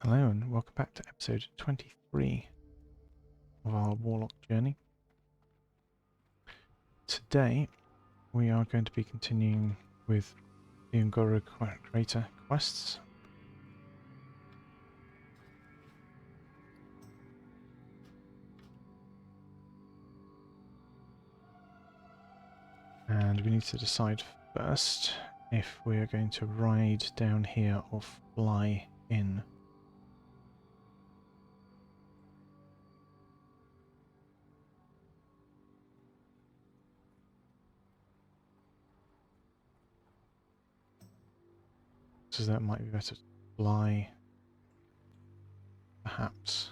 Hello and welcome back to episode 23 of our Warlock journey. Today we are going to be continuing with the Ungoro Crater quests. And we need to decide first if we are going to ride down here or fly in. So that might be better to fly, perhaps,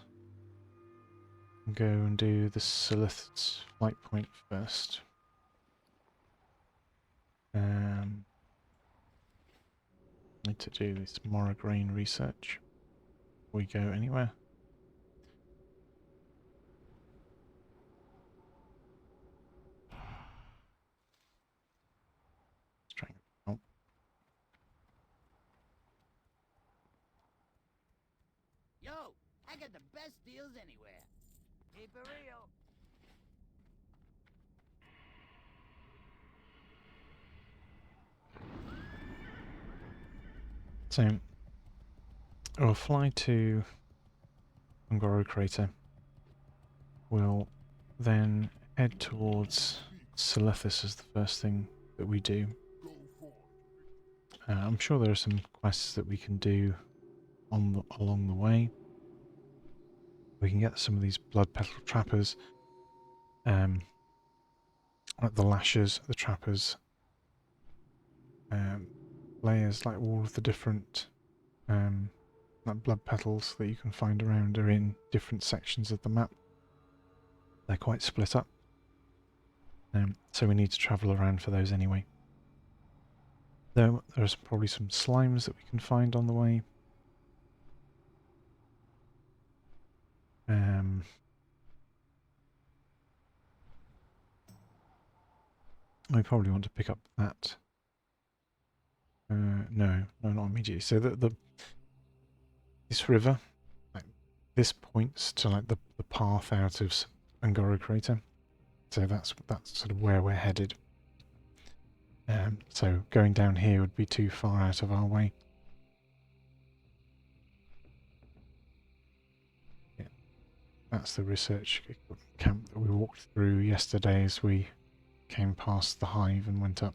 and go and do the Silith's flight point first. Need to do this Moragrain research before we go anywhere. Let's try and help. Yo, I got the best deals anywhere. Keep it real. So we'll fly to Ungoro Crater. We'll then head towards Silithus as the first thing that we do. I'm sure there are some quests that we can do along the way. We can get some of these blood petal trappers, like the lashers, the trappers, layers, like all of the different like blood petals that you can find around are in different sections of the map. They're quite split up, so we need to travel around for those anyway. There's probably some slimes that we can find on the way. We probably want to pick up that. No, not immediately. So this river, like, this points to like the path out of Ungoro Crater. So that's sort of where we're headed. So going down here would be too far out of our way. Yeah, that's the research camp that we walked through yesterday as we came past the hive and went up.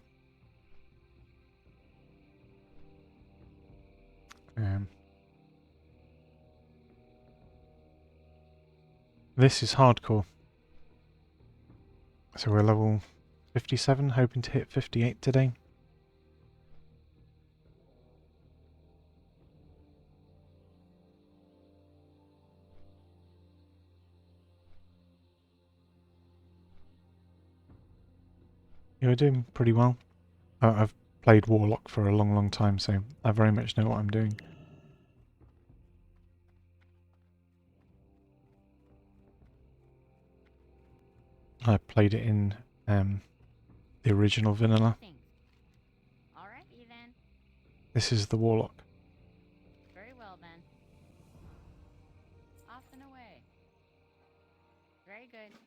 This is hardcore. So we're level 57, hoping to hit 58 today. You're doing pretty well. I've played Warlock for a long time, so I very much know what I'm doing. I played it in the original vanilla. Alrighty then. This is the Warlock. Very well then. Off and away. Very good.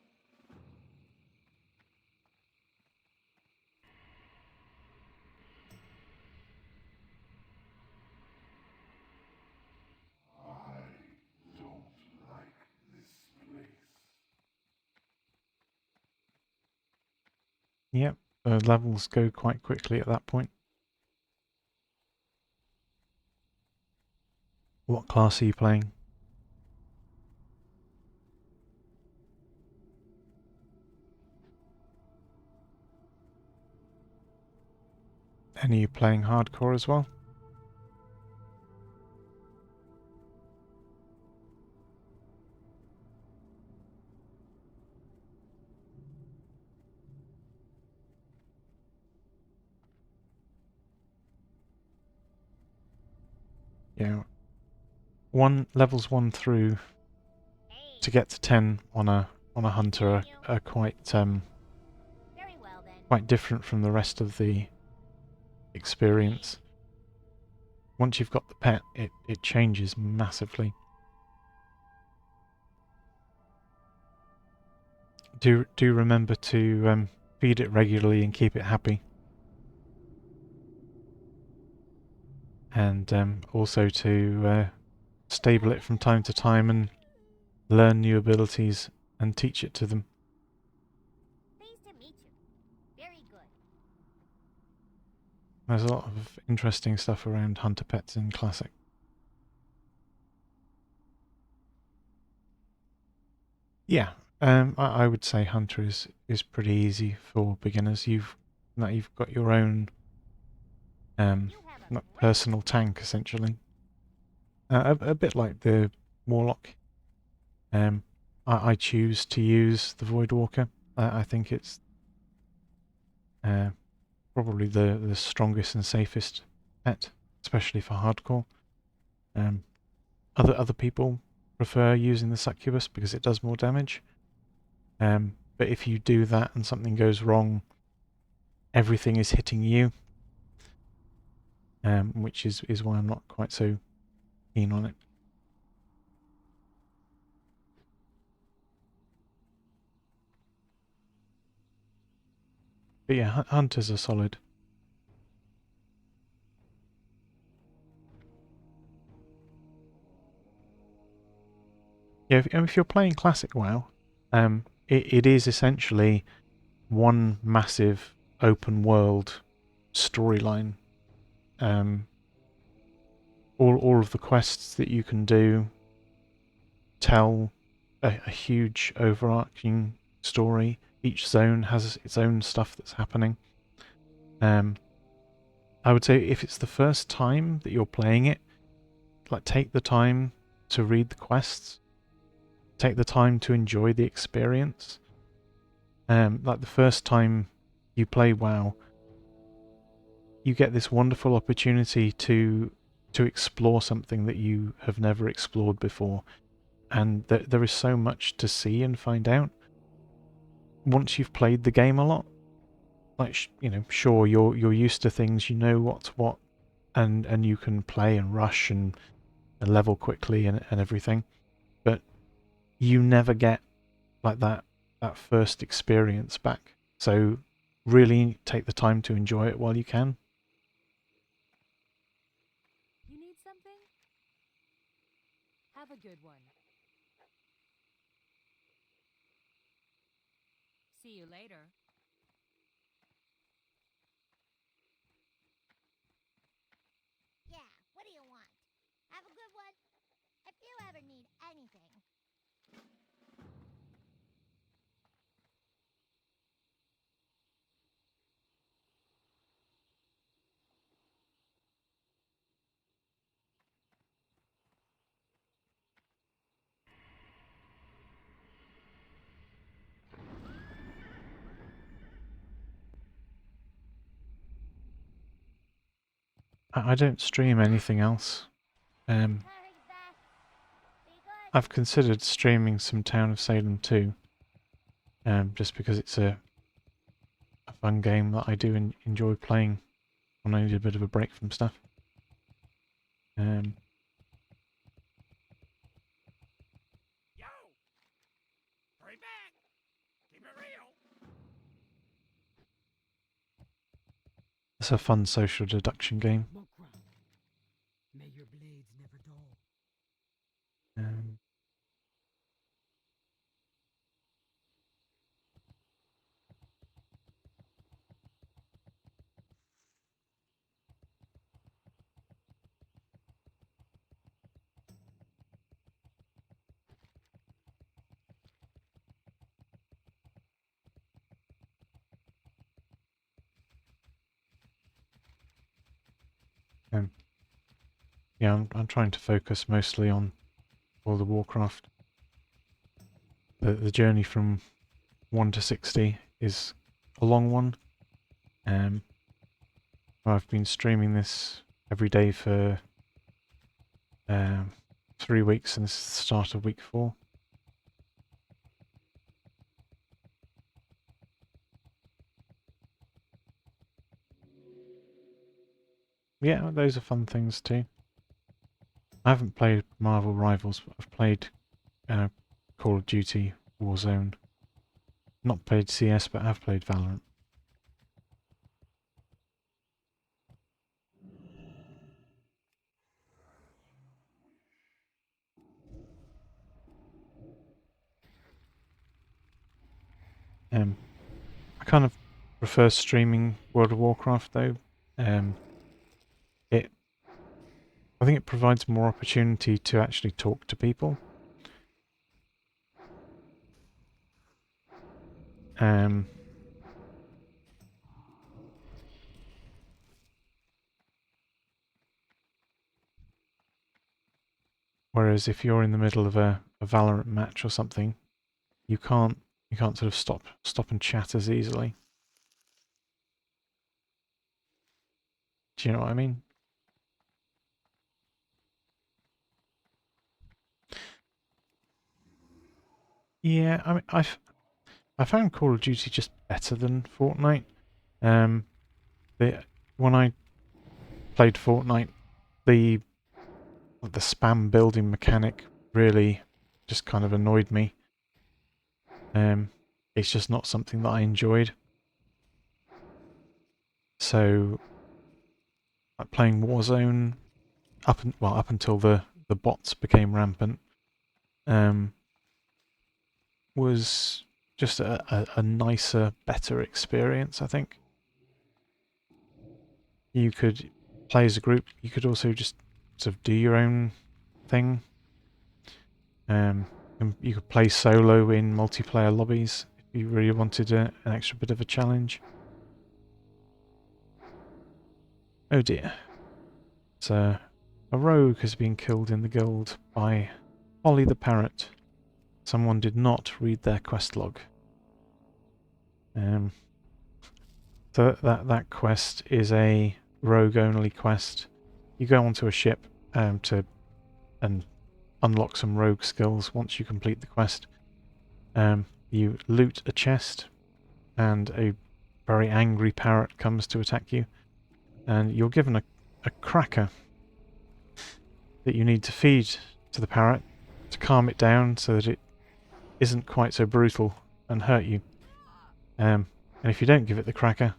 Yep, the levels go quite quickly at that point. What class are you playing? And are you playing hardcore as well? Yeah. Levels 1 through to get to 10 on a hunter are quite Very well then. quite different from the rest of the experience. once you've got the pet, it changes massively. Do remember to feed it regularly and keep it happy. And also to stable it from time to time and learn new abilities and teach it to them. Pleased to meet you. Very good. There's a lot of interesting stuff around hunter pets in Classic. Yeah, I would say hunter is pretty easy for beginners. You've got your own You have a great personal tank essentially. A bit like the Warlock. I choose to use the Voidwalker. I think it's probably the strongest and safest pet, especially for hardcore. Other people prefer using the Succubus because it does more damage. But if you do that and something goes wrong, everything is hitting you, which is why I'm not quite so keen on it. But yeah, hunters are solid. Yeah, if you're playing classic WoW, it is essentially one massive open world storyline. All of the quests that you can do tell a huge overarching story. Each zone has its own stuff that's happening. I would say if it's the first time that you're playing it, like take the time to read the quests, take the time to enjoy the experience. Like the first time you play WoW, you get this wonderful opportunity to explore something that you have never explored before, and there is so much to see and find out. Once you've played the game a lot, like sure you're used to things, you know what's what, and you can play and rush and level quickly and everything, but you never get like that first experience back. So really take the time to enjoy it while you can. You need something? Have a good one. See you later. Yeah, what do you want? Have a good one. If you ever need anything. I don't stream anything else. Hurry back. Be good. I've considered streaming some Town of Salem too, just because it's a fun game that I do enjoy playing when I need a bit of a break from stuff. Yo! Hurry back! Keep it real! It's a fun social deduction game. May your blades never dull. Um, um, yeah, I'm trying to focus mostly on World of Warcraft. The journey from 1 to 60 is a long one. I've been streaming this every day for 3 weeks, and this is the start of week 4. Yeah, those are fun things too. I haven't played Marvel Rivals, but I've played Call of Duty Warzone. Not played CS, but I've played Valorant. I kind of prefer streaming World of Warcraft though. It, I think it provides more opportunity to actually talk to people. Whereas if you're in the middle of a Valorant match or something, you can't sort of stop and chat as easily. Do you know what I mean? Yeah, I mean, I found Call of Duty just better than Fortnite. Um, when I played Fortnite, the spam building mechanic really just kind of annoyed me. It's just not something that I enjoyed. So, like playing Warzone up until the bots became rampant, was just a nicer, better experience, I think. You could play as a group. You could also just sort of do your own thing. And you could play solo in multiplayer lobbies if you really wanted an extra bit of a challenge. Oh dear. So, a rogue has been killed in the guild by Polly the Parrot. Someone did not read their quest log. So that quest is a rogue-only quest. You go onto a ship to unlock some rogue skills once you complete the quest. You loot a chest, and a very angry parrot comes to attack you, and you're given a cracker that you need to feed to the parrot to calm it down so that it isn't quite so brutal and hurt you. And if you don't give it the cracker,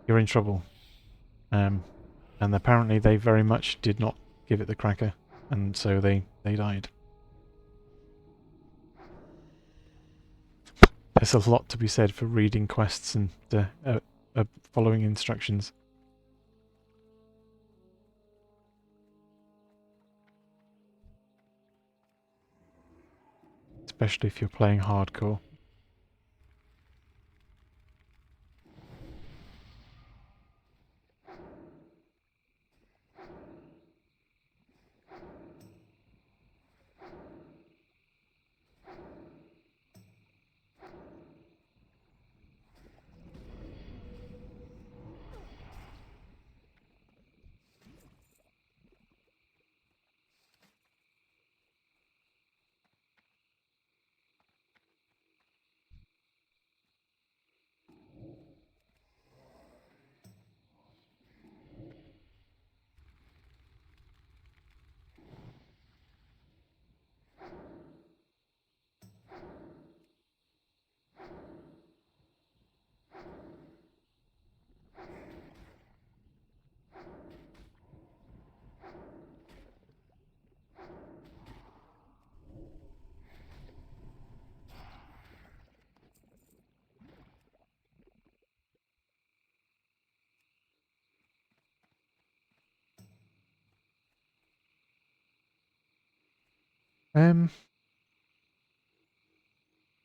you're in trouble. And apparently they very much did not give it the cracker, and so they died. There's a lot to be said for reading quests and following instructions. Especially if you're playing hardcore.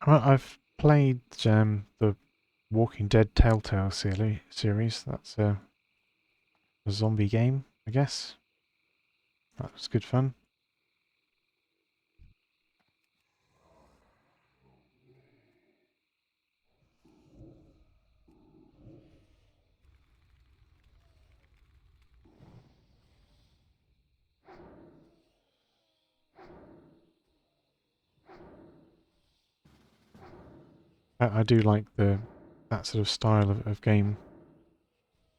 I've played the Walking Dead Telltale series. That's a zombie game, I guess. That was good fun. I do like that sort of style of game.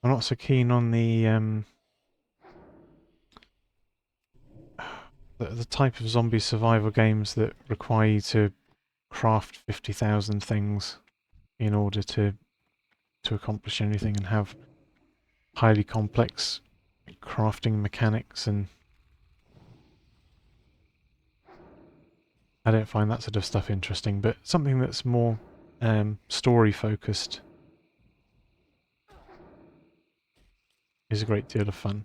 I'm not so keen on the the type of zombie survival games that require you to craft 50,000 things in order to accomplish anything and have highly complex crafting mechanics, and I don't find that sort of stuff interesting, but something that's more story focused is a great deal of fun.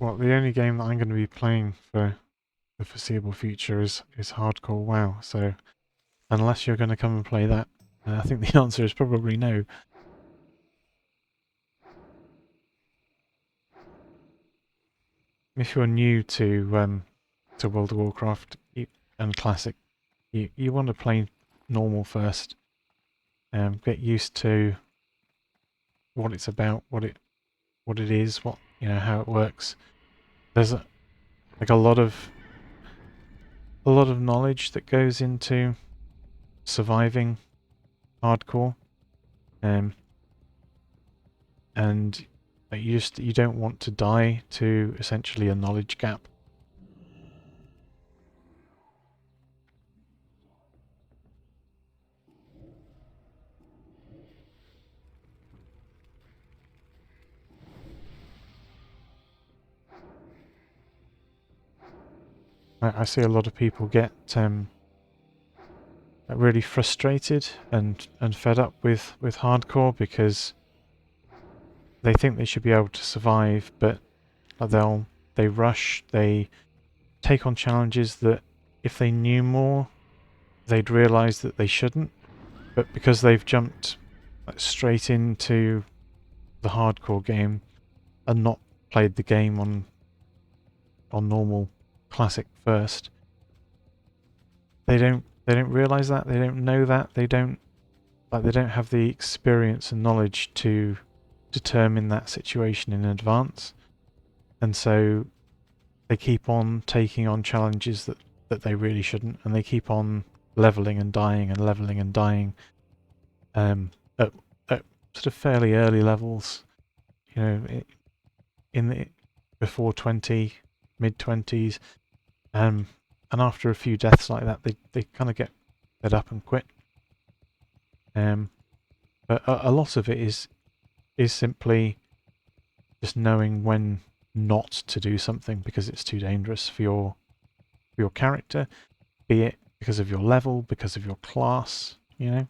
Well, the only game that I'm going to be playing for the foreseeable future is hardcore WoW, so unless you're going to come and play that, I think the answer is probably no. If you're new to World of Warcraft and Classic, you want to play normal first, get used to what it's about, what it is, how it works. There's like a lot of knowledge that goes into surviving hardcore, and you don't want to die to essentially a knowledge gap. I see a lot of people get really frustrated and fed up with hardcore because they think they should be able to survive, but they rush, they take on challenges that if they knew more, they'd realise that they shouldn't, but because they've jumped straight into the hardcore game and not played the game on normal classic first, they don't realise that, they don't know that, they don't have the experience and knowledge to determine that situation in advance, and so they keep on taking on challenges that they really shouldn't, and they keep on leveling and dying at sort of fairly early levels, in the before 20, mid-20s, and after a few deaths like that, they kind of get fed up and quit. But a lot of it is simply just knowing when not to do something because it's too dangerous for your character, be it because of your level, because of your class, I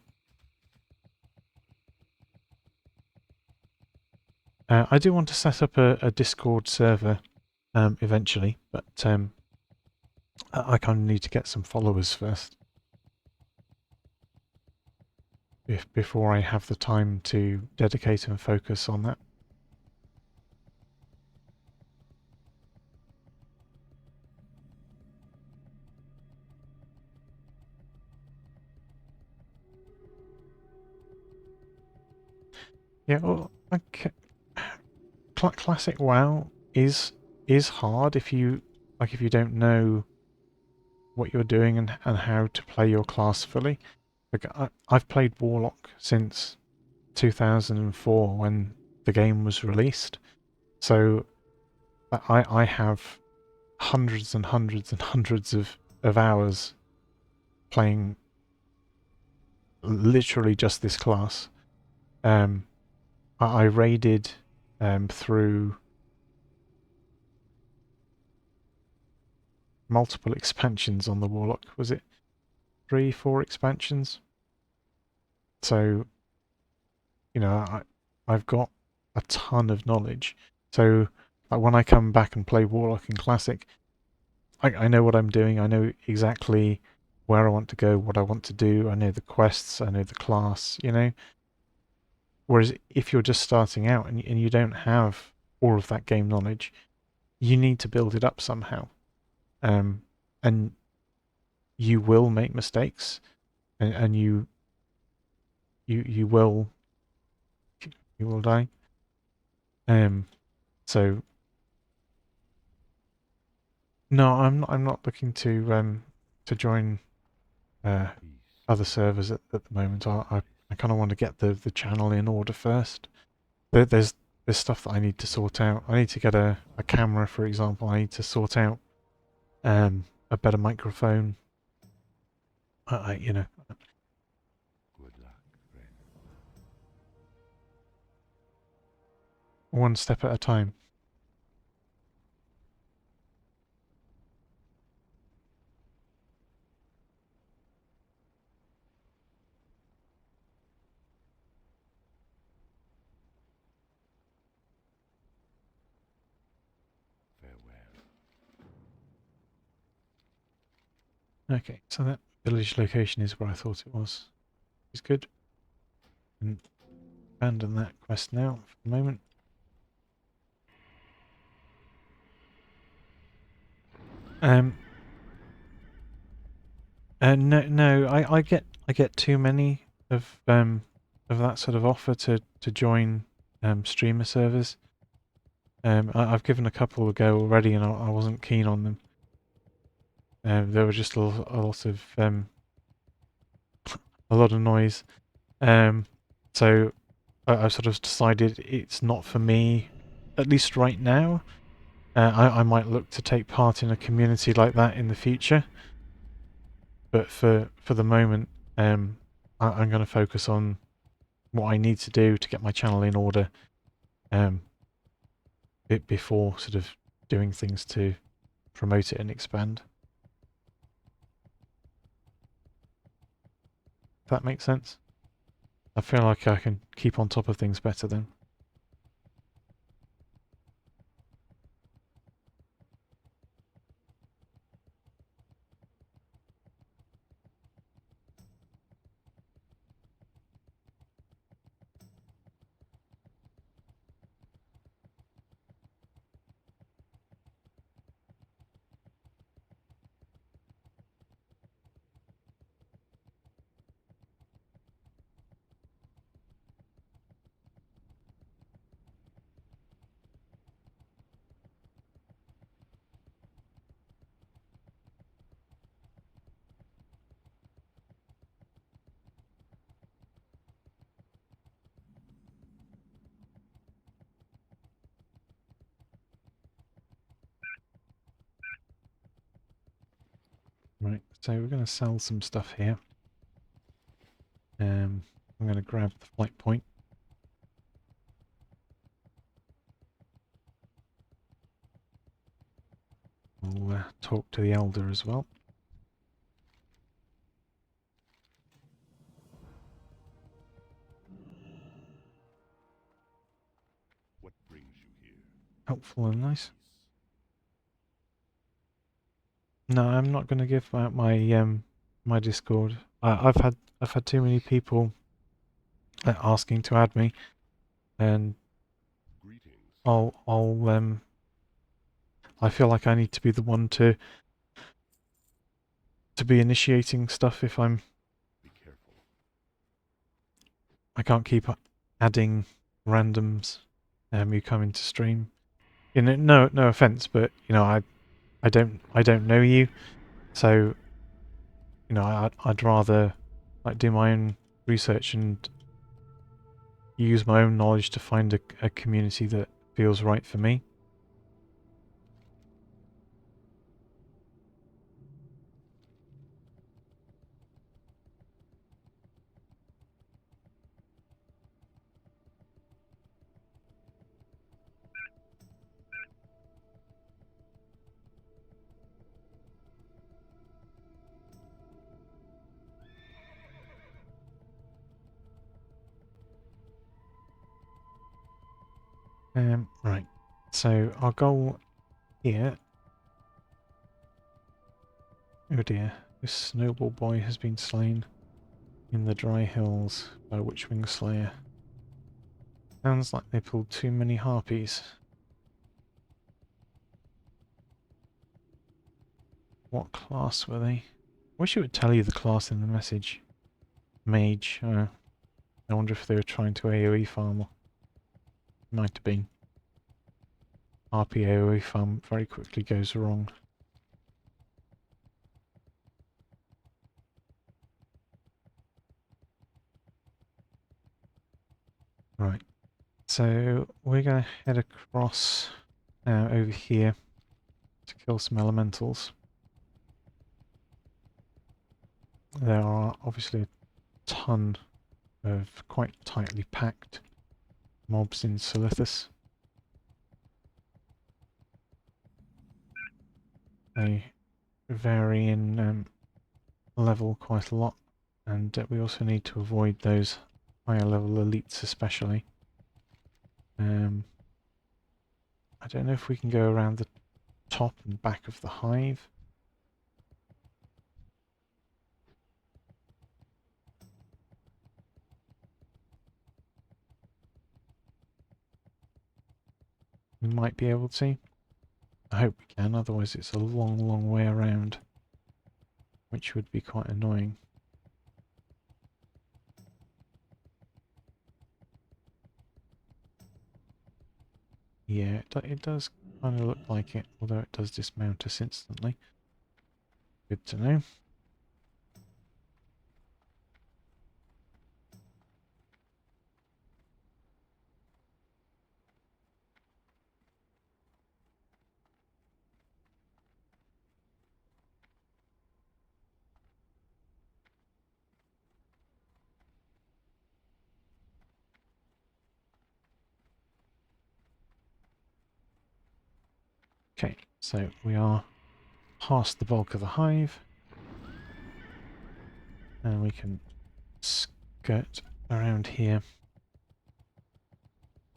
do want to set up a Discord server eventually, but I kind of need to get some followers first before I have the time to dedicate and focus on that. Yeah, well, okay. Classic WoW is hard if you don't know what you're doing and how to play your class fully. Like I've played Warlock since 2004 when the game was released, so I have hundreds and hundreds and hundreds of hours playing literally just this class. I raided through multiple expansions on the Warlock. Was it 3, 4 expansions? So, you know, I've got a ton of knowledge. So, like when I come back and play Warlock in Classic, I know what I'm doing. I know exactly where I want to go, what I want to do. I know the quests. I know the class. You know. Whereas if you're just starting out and you don't have all of that game knowledge, you need to build it up somehow. And you will make mistakes, and you will die. So no, I'm not looking to join other servers at the moment. I kind of want to get the channel in order first. There's stuff that I need to sort out. I need to get a camera, for example. I need to sort out a better microphone. You know. Good luck, friend. One step at a time. Farewell. Okay, so that village location is where I thought it was. It's good. And abandon that quest now for the moment. No, I get too many of that sort of offer to join streamer servers. I've given a couple a go already, and I wasn't keen on them. There were just a lot of a lot of noise. So I've sort of decided it's not for me, at least right now. I might look to take part in a community like that in the future, but for the moment, I'm going to focus on what I need to do to get my channel in order, before sort of doing things to promote it and expand. If that makes sense. I feel like I can keep on top of things better then. Right, so we're going to sell some stuff here. I'm going to grab the flight point. We'll talk to the elder as well. What brings you here? Helpful and nice. No, I'm not going to give out my my Discord. I've had too many people asking to add me, and Greetings. I feel like I need to be the one to be initiating stuff if Be careful. I can't keep adding randoms who come into stream. You know, no offense, but you know, I don't know you, so you know, I'd rather like do my own research and use my own knowledge to find a community that feels right for me. Right. So our goal here. Oh dear, this snowball boy has been slain in the dry hills by a Witchwing Slayer. Sounds like they pulled too many harpies. What class were they? Wish it would tell you the class in the message. Mage. I wonder if they were trying to AoE farm. Might have been. RP AoE farm very quickly goes wrong. Right. So we're going to head across over here to kill some elementals. There are obviously a ton of quite tightly packed mobs in Solithus. They vary in level quite a lot, and we also need to avoid those higher level elites especially. I don't know if we can go around the top and back of the hive. We might be able to. I hope we can, otherwise it's a long, long way around, which would be quite annoying. Yeah, it does kind of look like it, although it does dismount us instantly. Good to know. Okay, so we are past the bulk of the hive, and we can skirt around here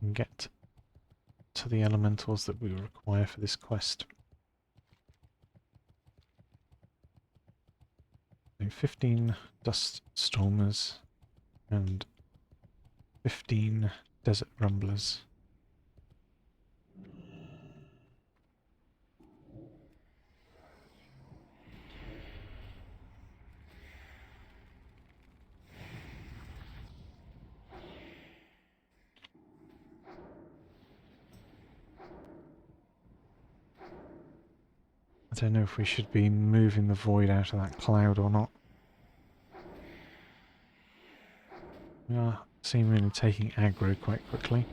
and get to the elementals that we require for this quest. So 15 dust stormers and 15 desert rumblers. I don't know if we should be moving the void out of that cloud or not. We are seemingly taking aggro quite quickly.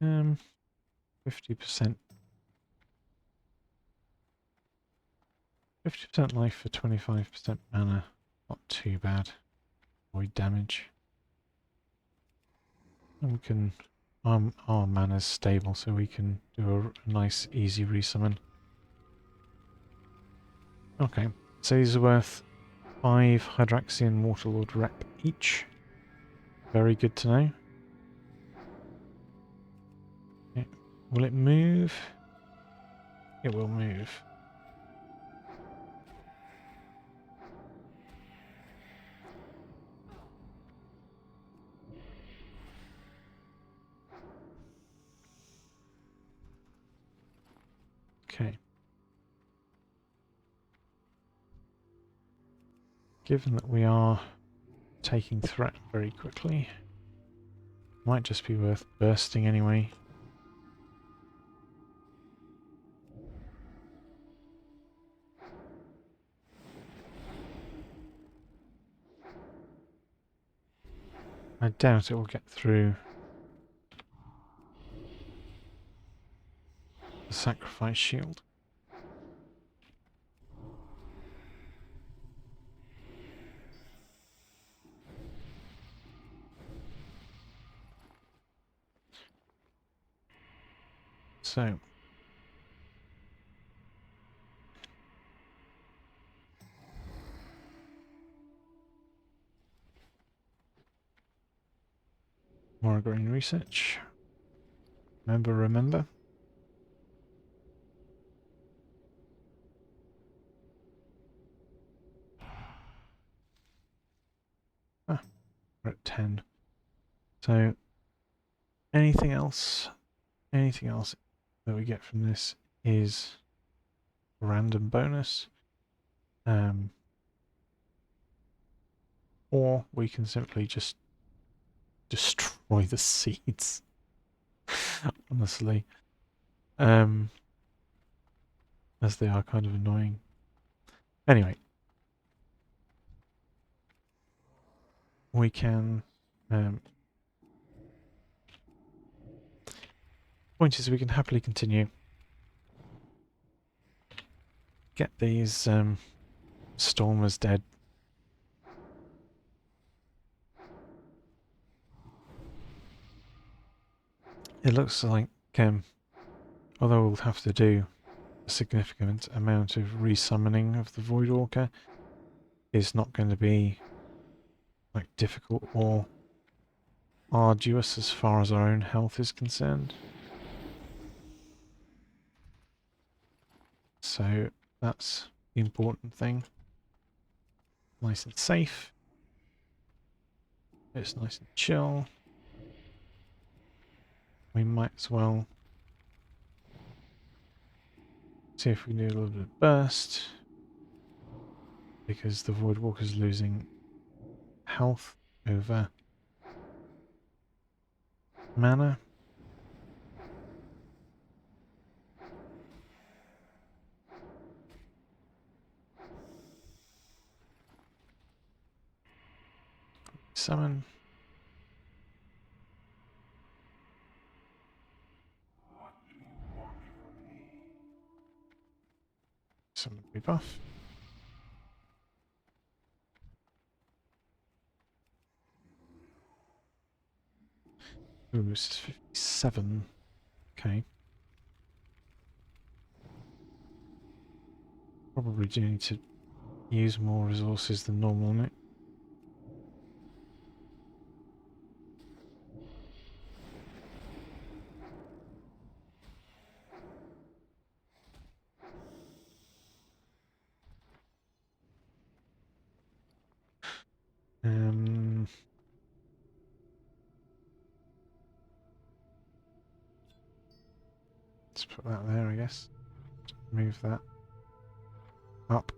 50%. 50% life for 25% mana. Not too bad. Void damage. And we can... our mana's stable, so we can do a nice, easy resummon. Okay, so these are worth 5 Hydraxian Waterlord rep each. Very good to know. Okay. Will it move? It will move. Okay. Given that we are taking threat very quickly, Might just be worth bursting anyway. I doubt it will get through the sacrifice shield. So, more green research. Remember. Ah, we're at 10. So, anything else? Anything else that we get from this is a random bonus. Or we can simply just destroy the seeds. Honestly. As they are kind of annoying. Anyway. We can point is we can happily continue. Get these stormers dead. It looks like although we'll have to do a significant amount of resummoning of the Voidwalker, is not going to be like difficult or arduous as far as our own health is concerned. So that's the important thing. Nice and safe. It's nice and chill. We might as well see if we can do a little bit of burst, because the Voidwalker's losing health over mana. Summon. Summon rebuff. Ooh, this is 57. Okay. Probably do need to use more resources than normal on it. Let's put that there, I guess. Move that up.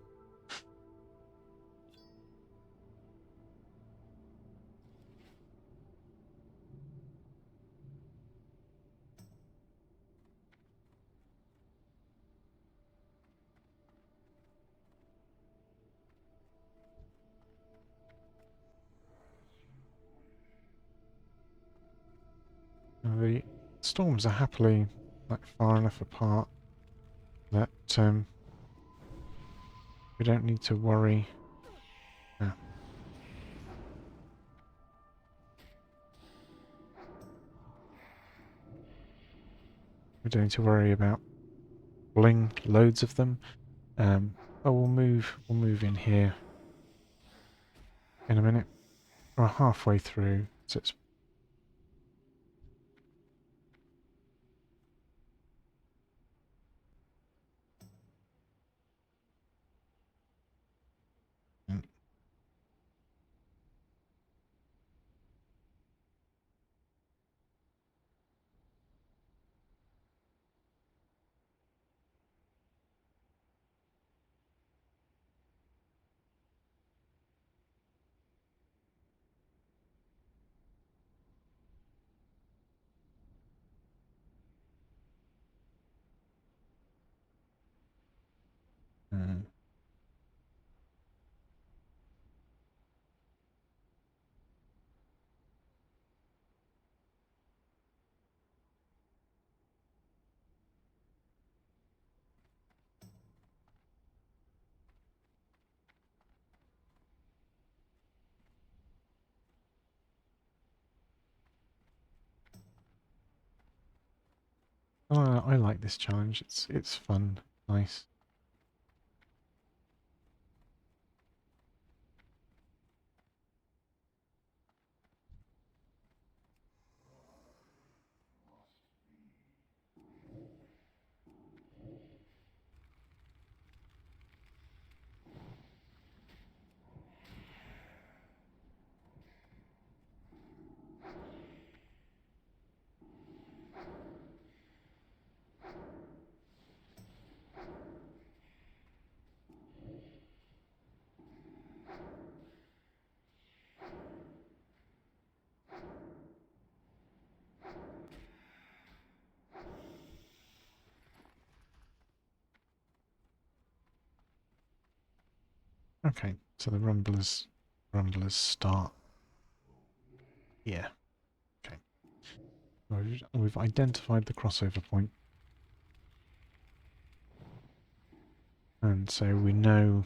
Now the storms are happily like far enough apart that we don't need to worry. We don't need to worry about pulling loads of them. We'll move in here in a minute. We're halfway through, so it's I like this challenge. It's fun, nice. Okay, so the rumblers start here. Okay. We've identified the crossover point. And so we know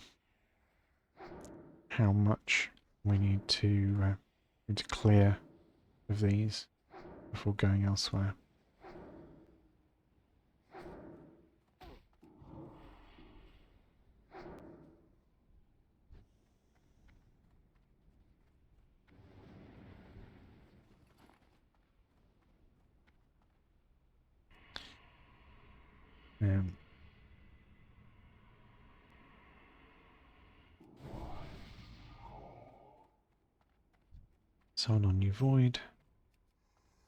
how much we need to clear of these before going elsewhere. Um, Summon on new void.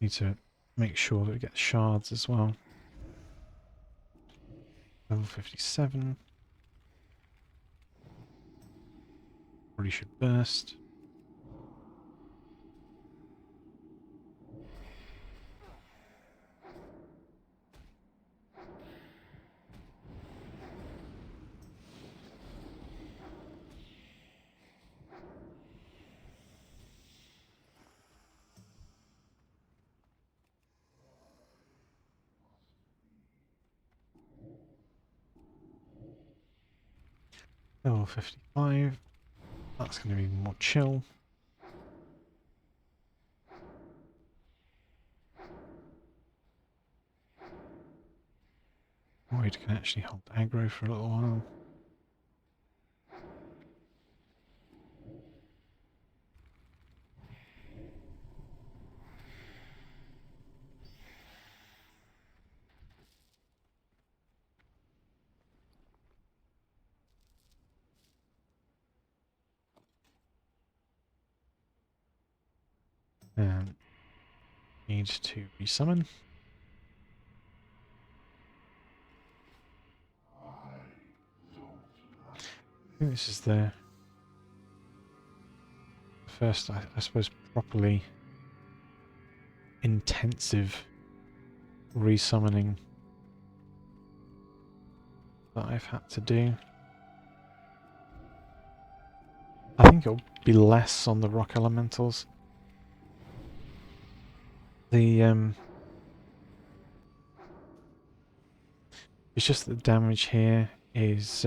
Need to make sure that we get shards as well. Level 57. Probably should burst. Level 55. That's going to be more chill. Void can actually hold aggro for a little while. Need to resummon. I think this is the first, I suppose, properly intensive resummoning that I've had to do. I think it'll be less on the rock elementals. The it's just that the damage here is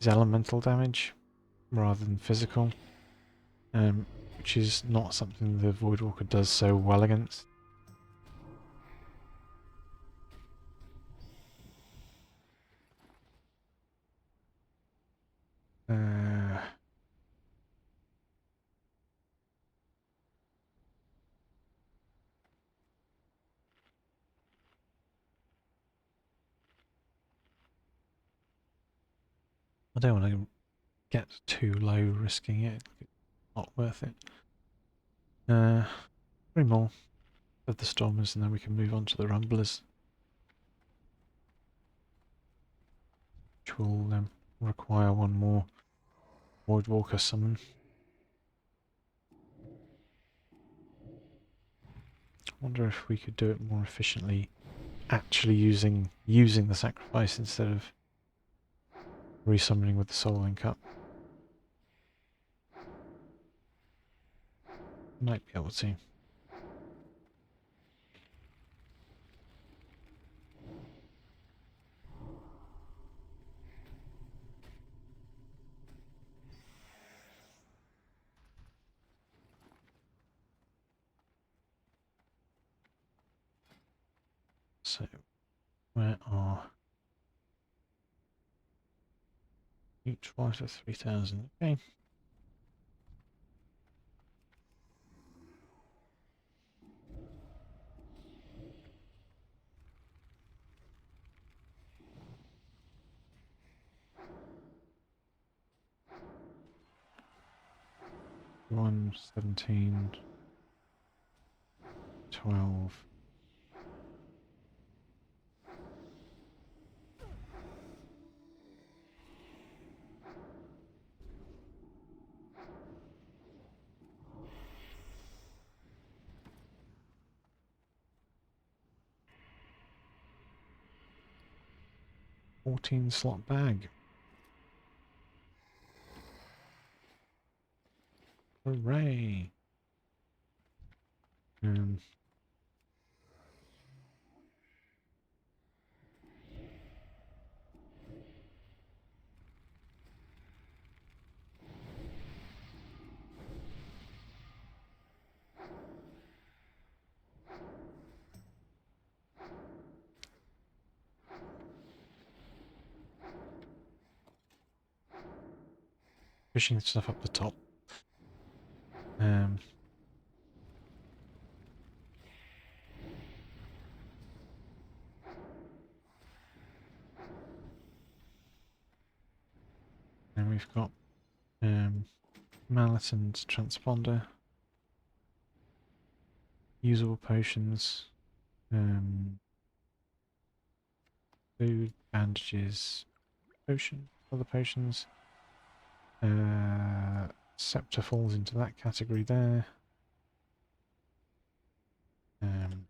elemental damage rather than physical, which is not something the Voidwalker does so well against. I don't want to get too low risking it. It's not worth it. 3 more of the Stormers and then we can move on to the Rumblers, which will require one more Voidwalker summon. I wonder if we could do it more efficiently, actually using the sacrifice instead of resummoning with the Soul Link up. Might be able to. Twice for 3,000. Okay. One 17, 12. $14 slot bag. Hooray! Um, pushing stuff up the top. Um, and we've got mallet and transponder, usable potions, food, bandages, potion, other potions. Scepter falls into that category there. Um,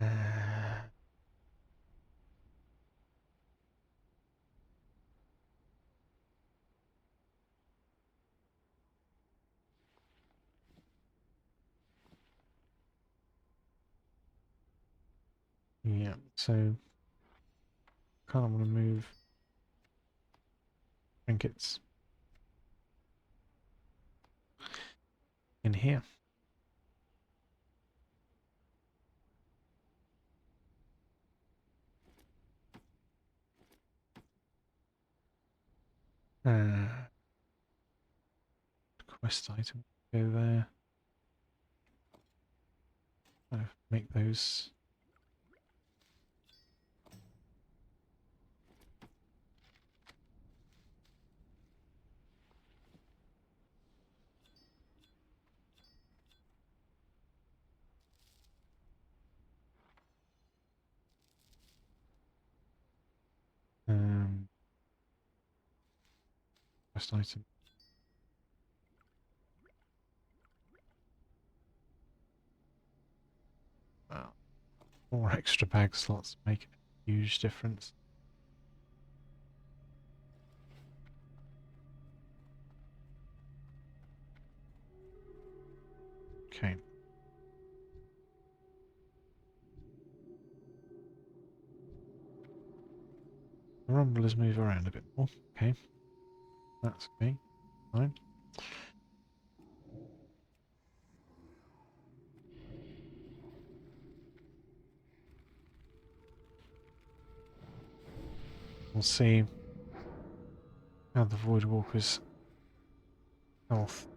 uh, yeah, so kind of want to move trinkets in here. Quest item, go there. Make those. Quest item. Wow. 4 extra bag slots make a huge difference. Okay. The rumblers move around a bit more. Okay. That's okay. Fine. We'll see how the Voidwalker's health.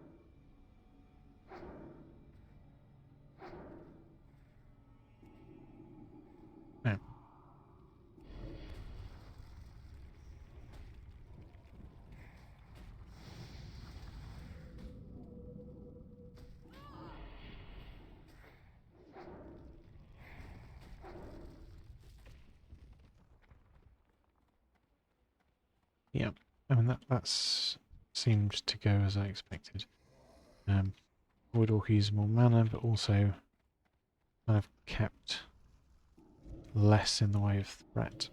No. Yeah. I mean that's seemed to go as I expected. Voidwalker uses more mana, but also kind of kept less in the way of threat.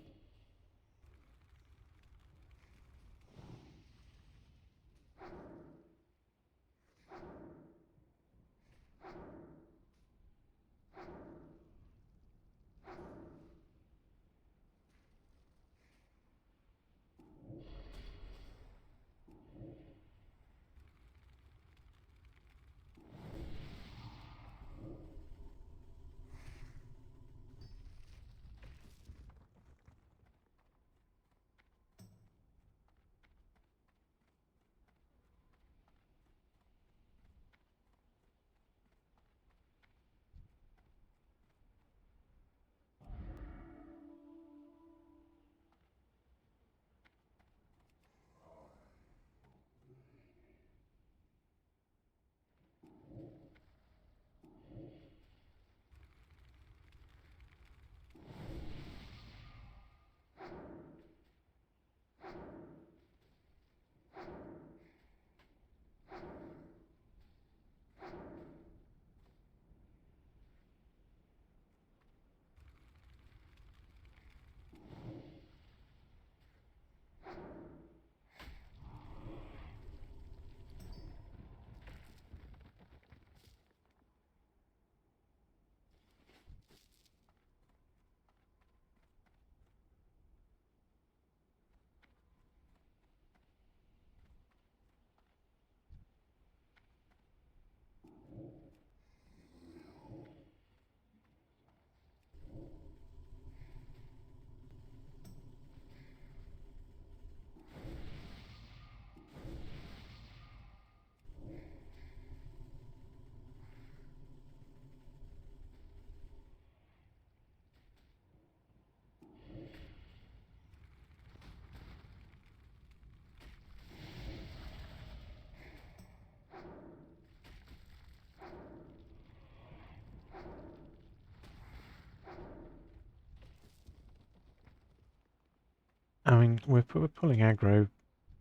We're pulling aggro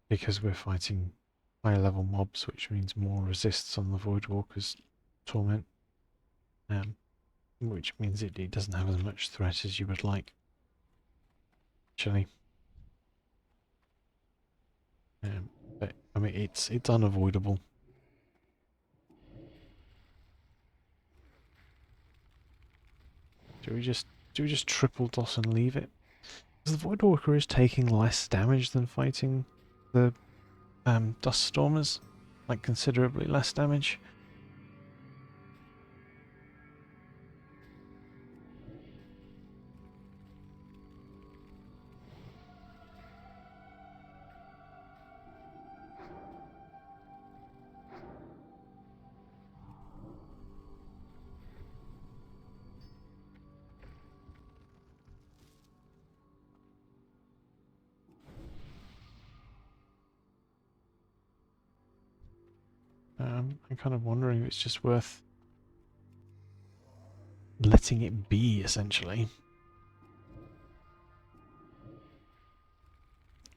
because we're fighting higher level mobs, which means more resists on the Voidwalker's torment. Which means it doesn't have as much threat as you would like. Actually. But I mean it's unavoidable. Do we just triple dot and leave it? Because the Voidwalker is taking less damage than fighting the Dust Stormers, like considerably less damage. I'm kind of wondering if it's just worth letting it be, essentially.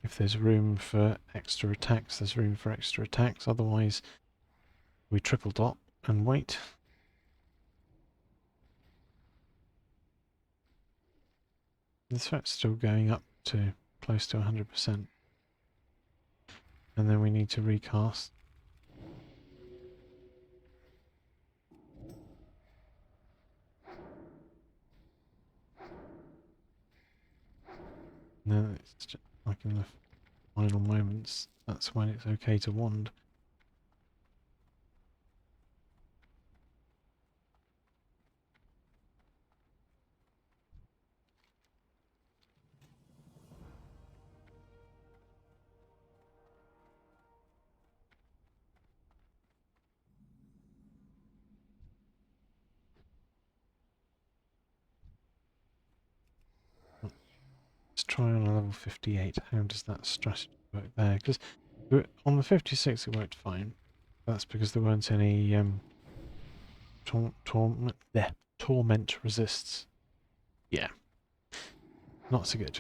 If there's room for extra attacks, there's room for extra attacks. Otherwise, we triple dot and wait. The threat's still going up to close to 100%. And then we need to recast. And then it's just like in the final moments, that's when it's okay to wand. Let's try on a level 58. How does that strategy work there? Because on the 56 it worked fine. That's because there weren't any torment resists. Yeah, not so good.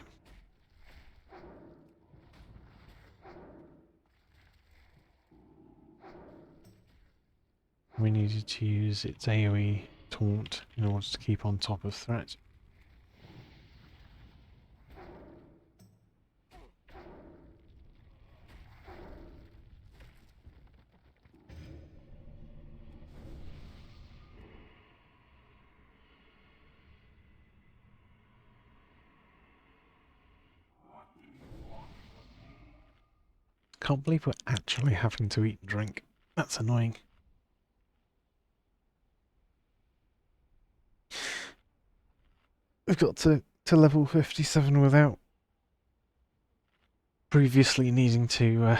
We needed to use its AoE taunt in order to keep on top of threat. Can't believe we're actually having to eat and drink. That's annoying. We've got to level 57 without previously needing to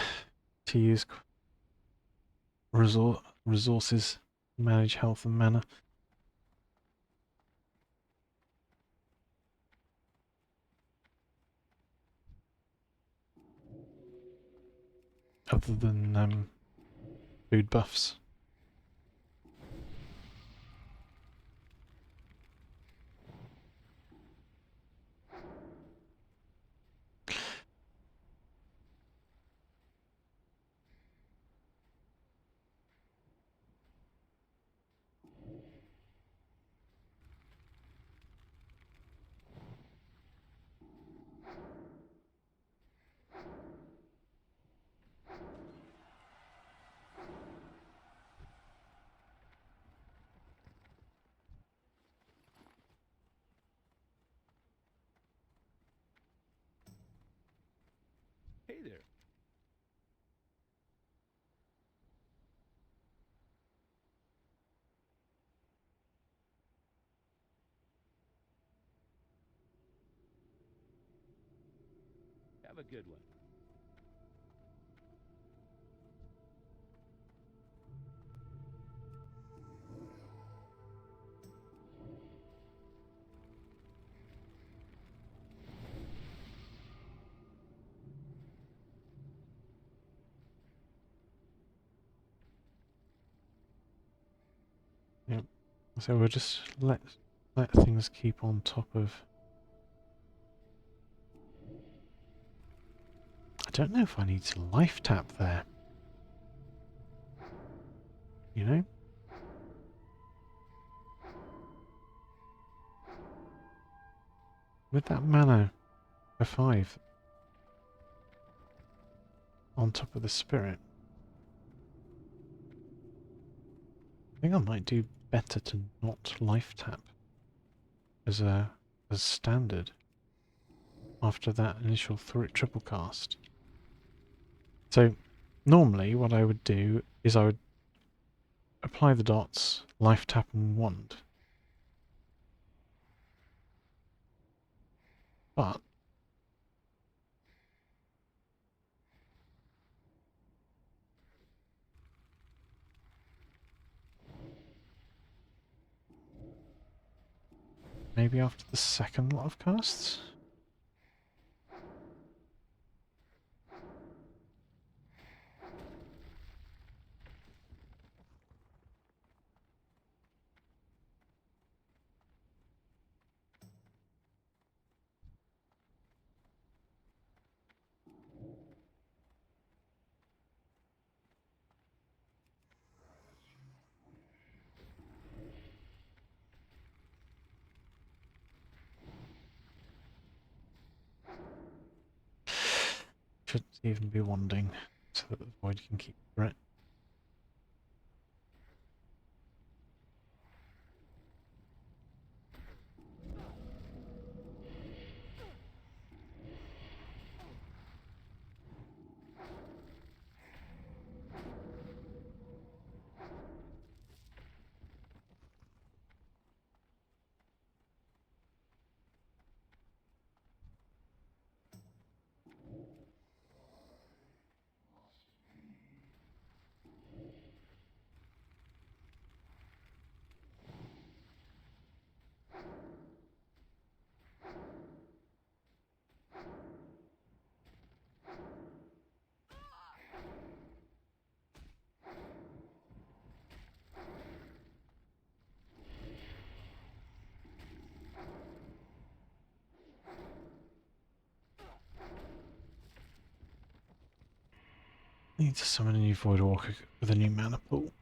use resources to manage health and mana. Other than food buffs. Hey there. Have a good one. Yep. So we'll just let things keep on top of don't know if I need to life tap there. You know? With that mana for 5 on top of the spirit, I think I might do better to not life tap as standard after that initial triple cast. So normally what I would do is I would apply the dots, life tap and wand. But maybe after the second lot of casts? Should even be wanding so that the void can keep threat. Need to summon a new Void Walker with a new mana pool.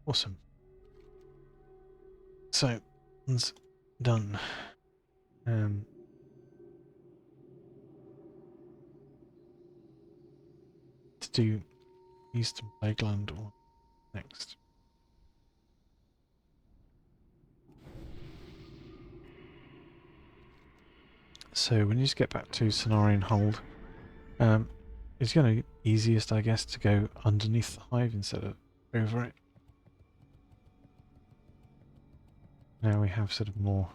Awesome. So, it's done. To do Eastern Plagueland or next. So when you just get back to Cenarian Hold, it's going to be easiest, I guess, to go underneath the hive instead of over it. Now we have sort of more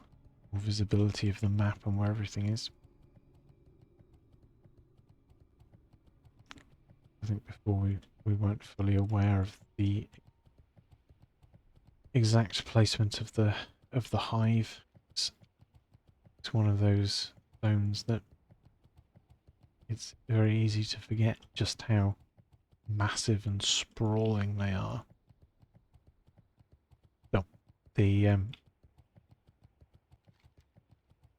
visibility of the map and where everything is. I think before we weren't fully aware of the exact placement of the hive. It's one of those zones that it's very easy to forget just how massive and sprawling they are. So the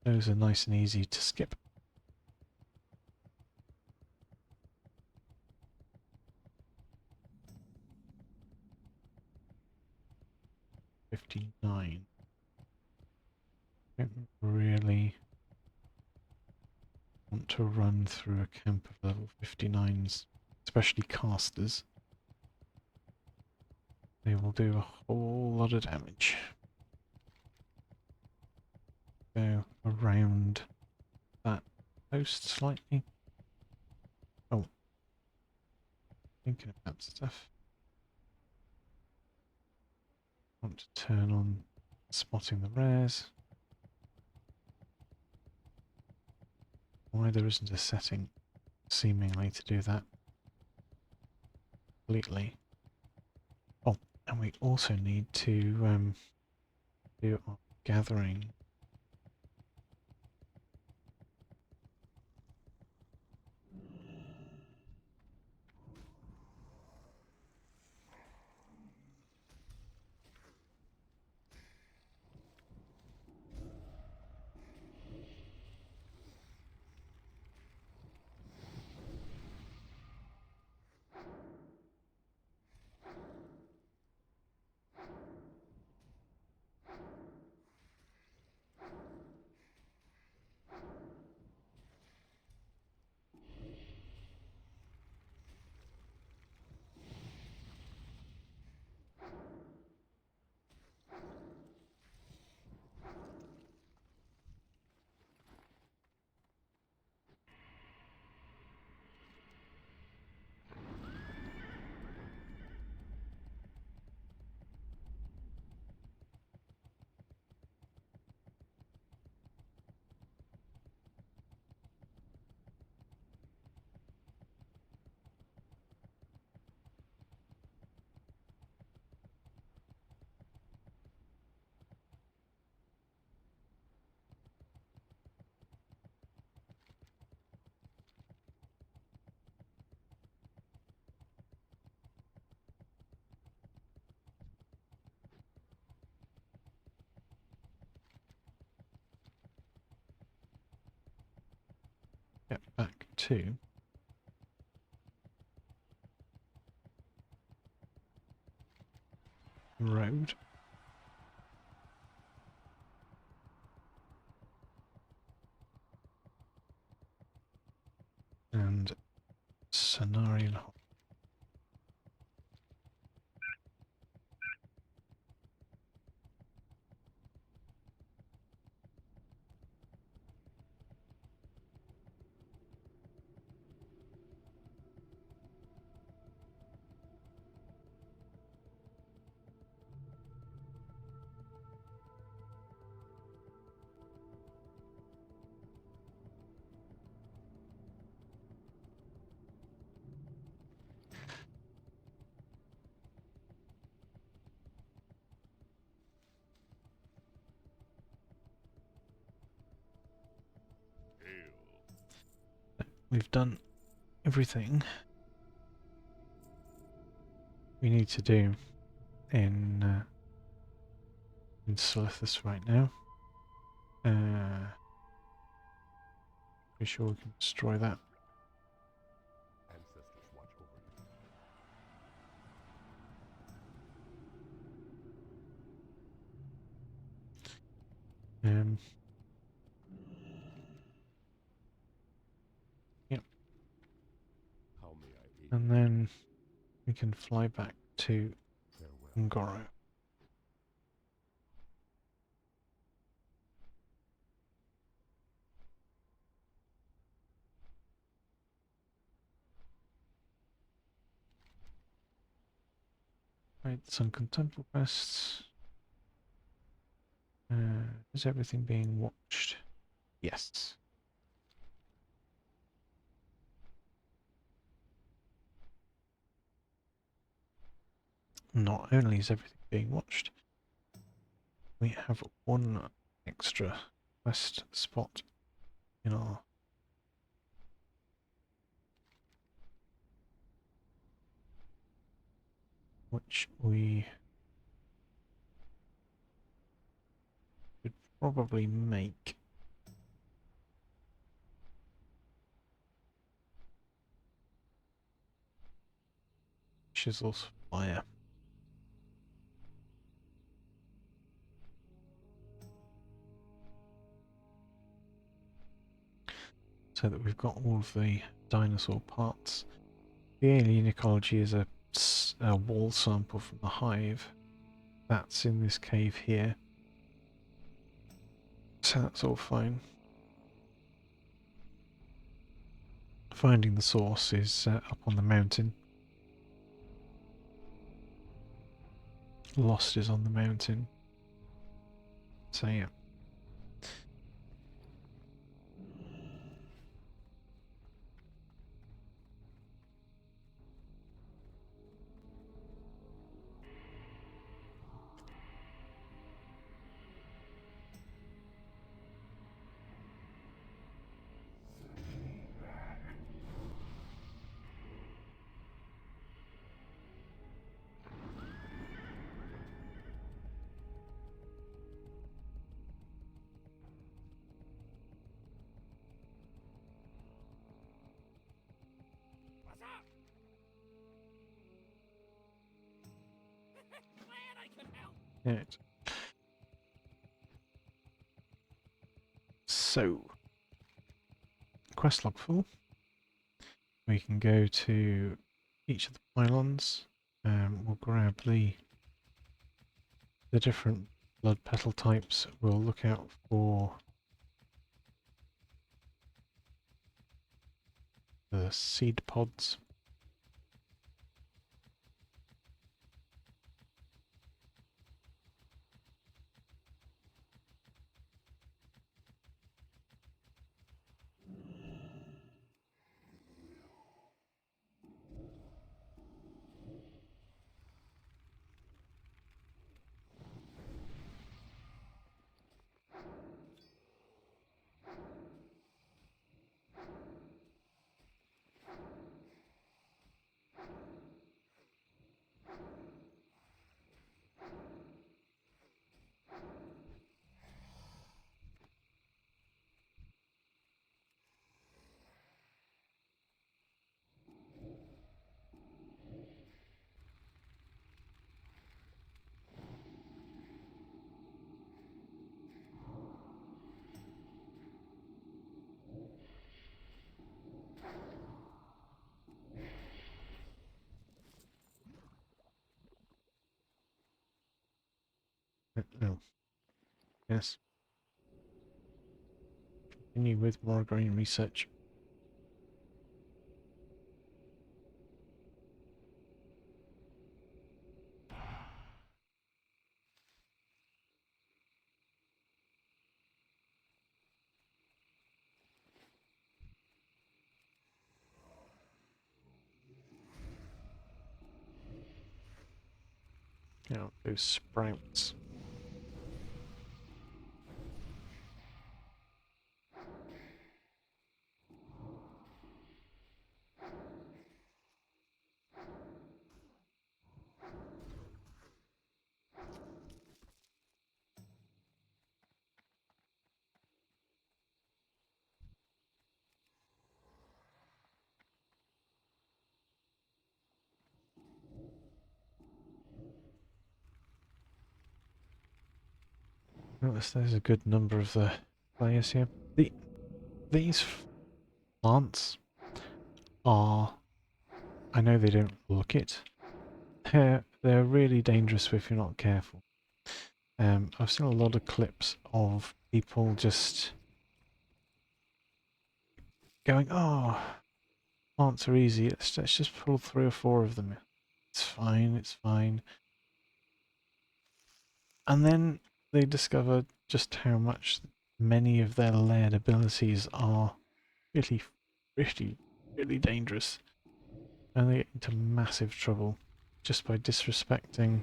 those are nice and easy to skip. $59. Don't really want to run through a camp of level 59s, especially casters. They will do a whole lot of damage. Go around that post slightly. Oh, thinking about stuff. Want to turn on spotting the rares. Why there isn't a setting seemingly to do that completely. Oh, and we also need to do our gathering. Get back to road. And Cenarian Hold. We've done everything we need to do in Silithus right now. Pretty sure we can destroy that. Ancestors watch over you. Um, yep, How may I aid and then we can fly back to you? Farewell. Ngoro. Right, sunken temple quests. Is everything being watched? Yes. Not only is everything being watched, we have one extra quest spot in our which we should probably make. Chisels fire. So that we've got all of the dinosaur parts. The alien ecology is a wall sample from the hive. That's in this cave here. So that's all fine. Finding the source is up on the mountain. Lost is on the mountain. So yeah. What's up? Glad I could help. Right. So quest log full. We can go to each of the pylons. We'll grab the different blood petal types. We'll look out for the seed pods. No. Yes. Continue with more green research. Now those sprouts. Notice there's a good number of the players here. These plants are, I know they don't look it, they're really dangerous if you're not careful. I've seen a lot of clips of people just going, oh, plants are easy, let's just pull 3 or 4 of them. It's fine, it's fine. And then they discover just how much many of their layered abilities are really, really, really dangerous. And they get into massive trouble just by disrespecting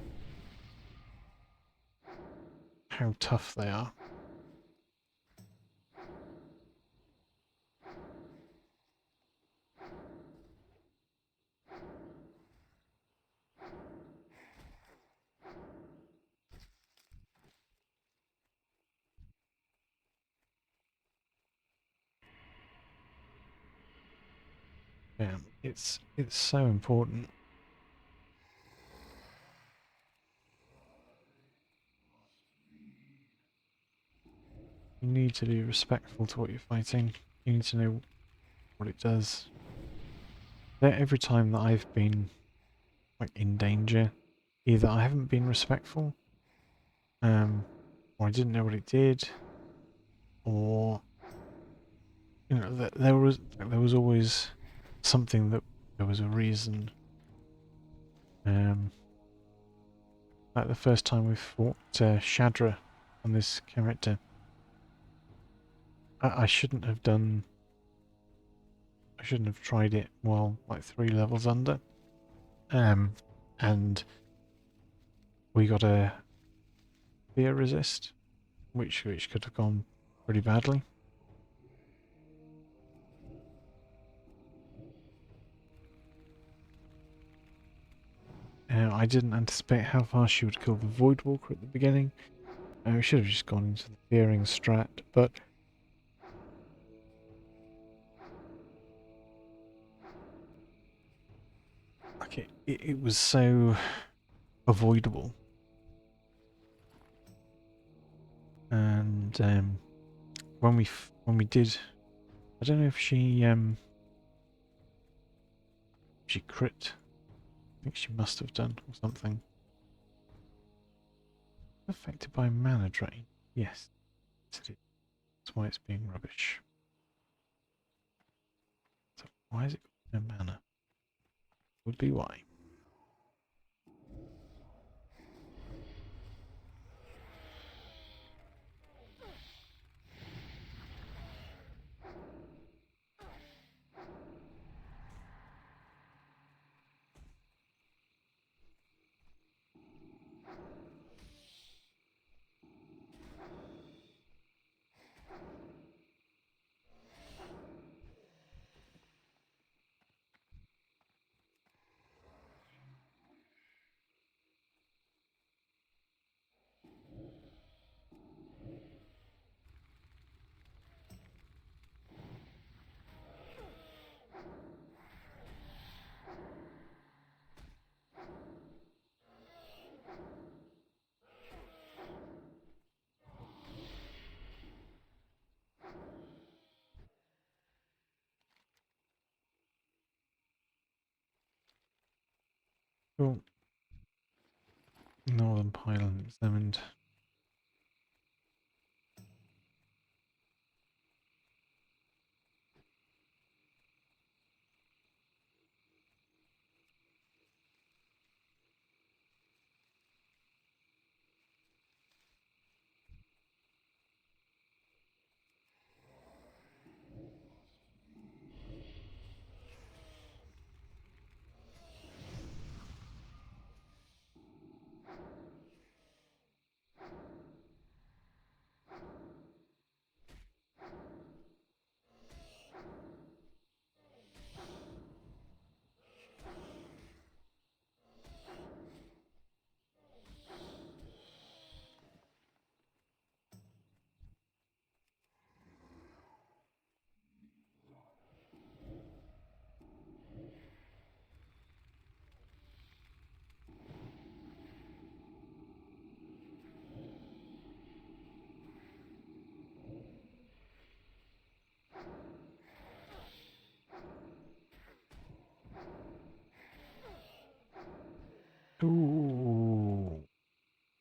how tough they are. Yeah, it's so important. You need to be respectful to what you're fighting. You need to know what it does. Every time that I've been like in danger, either I haven't been respectful, or I didn't know what it did, or you know, there was always something that there was a reason. Like the first time we fought Shadra on this character, I shouldn't have done. I shouldn't have tried it while like 3 levels under. And we got a fear resist, which could have gone pretty badly. I didn't anticipate how fast she would kill the Voidwalker at the beginning. We should have just gone into the fearing strat, but like it was so avoidable. And when we did, I don't know if she crit. I think she must have done or something. Affected by mana drain. Yes, it is. That's why it's being rubbish. So why is it got no mana? Would be why. Cool. Northern Pylon examined.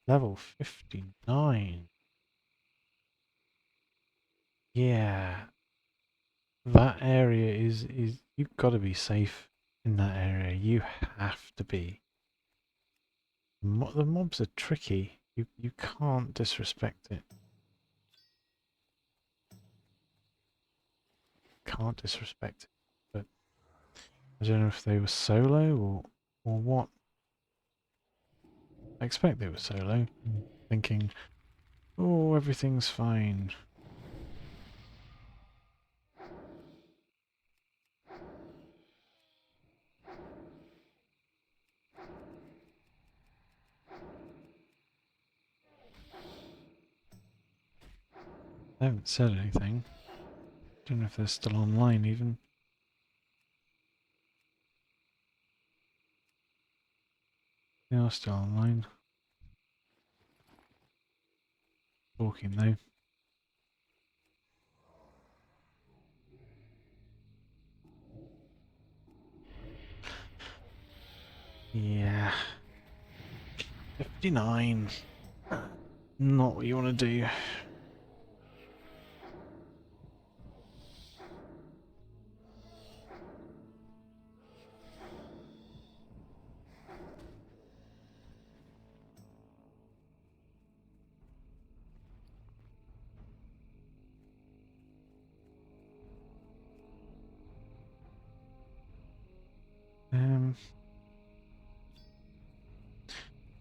Level 59. Yeah. That area is you've got to be safe in that area. You have to be. The mobs are tricky. You can't disrespect it. Can't disrespect it. But I don't know if they were solo or what. I expect they were solo. Thinking, oh, everything's fine. They haven't said anything. Don't know if they're still online even. They are still online. Talking though. Yeah. 59. Not what you want to do.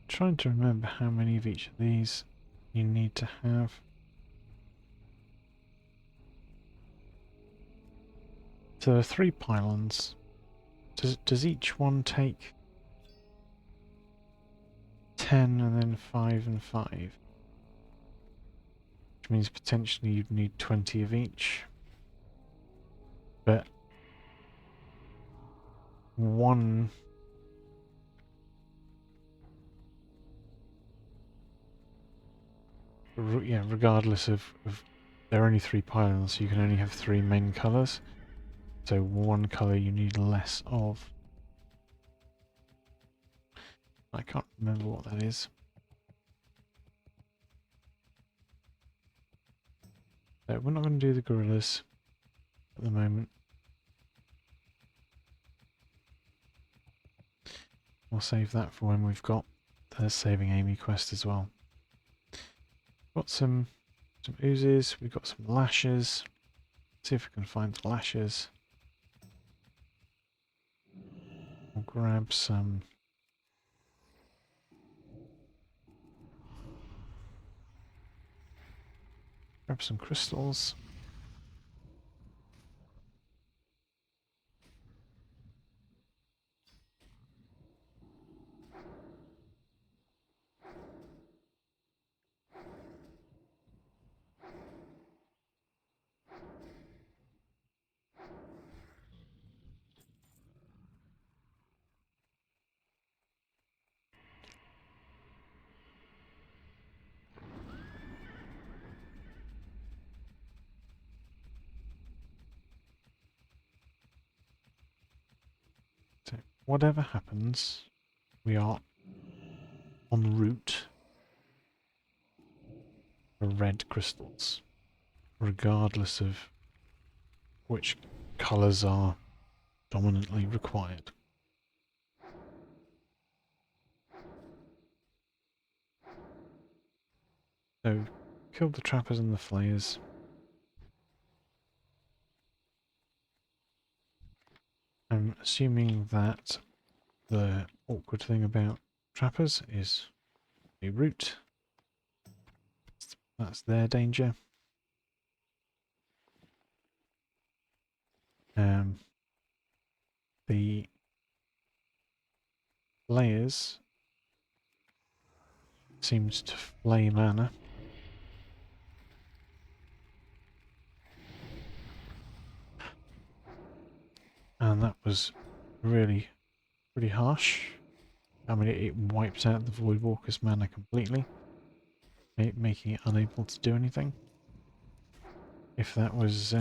Trying to remember how many of each of these you need to have. So there are 3 pylons. Does each one take 10 and then 5 and 5? Which means potentially you'd need 20 of each. But one yeah, regardless of there are only 3 pylons, so you can only have 3 main colours. So one colour you need less of. I can't remember what that is. So we're not going to do the gorillas at the moment. We'll save that for when we've got the Saving Amy quest as well. Got some oozes, we've got some lashes. See if we can find the lashes. We'll grab some crystals. So whatever happens, we are en route for red crystals, regardless of which colours are dominantly required. So, killed the trappers and the flayers. I'm assuming that the awkward thing about trappers is a route. That's their danger. The layers seems to flay mana. And that was really pretty harsh. I mean, it wipes out the Voidwalker's mana completely, making it unable to do anything. If that was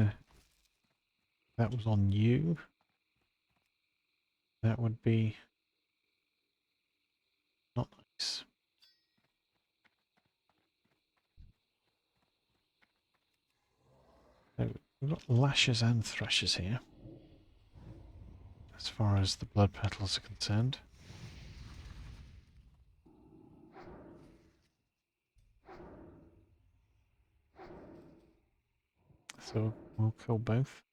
on you, that would be not nice. we've got lashes and thrushes here, as far as the blood petals are concerned. So we'll kill both.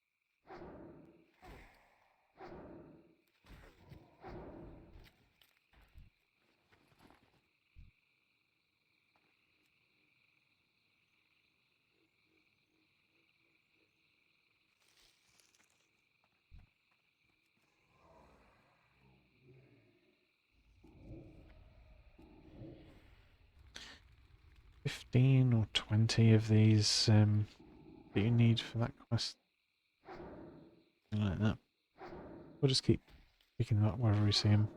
$15 or $20 of these that you need for that quest. Something like that. We'll just keep picking them up wherever we see them.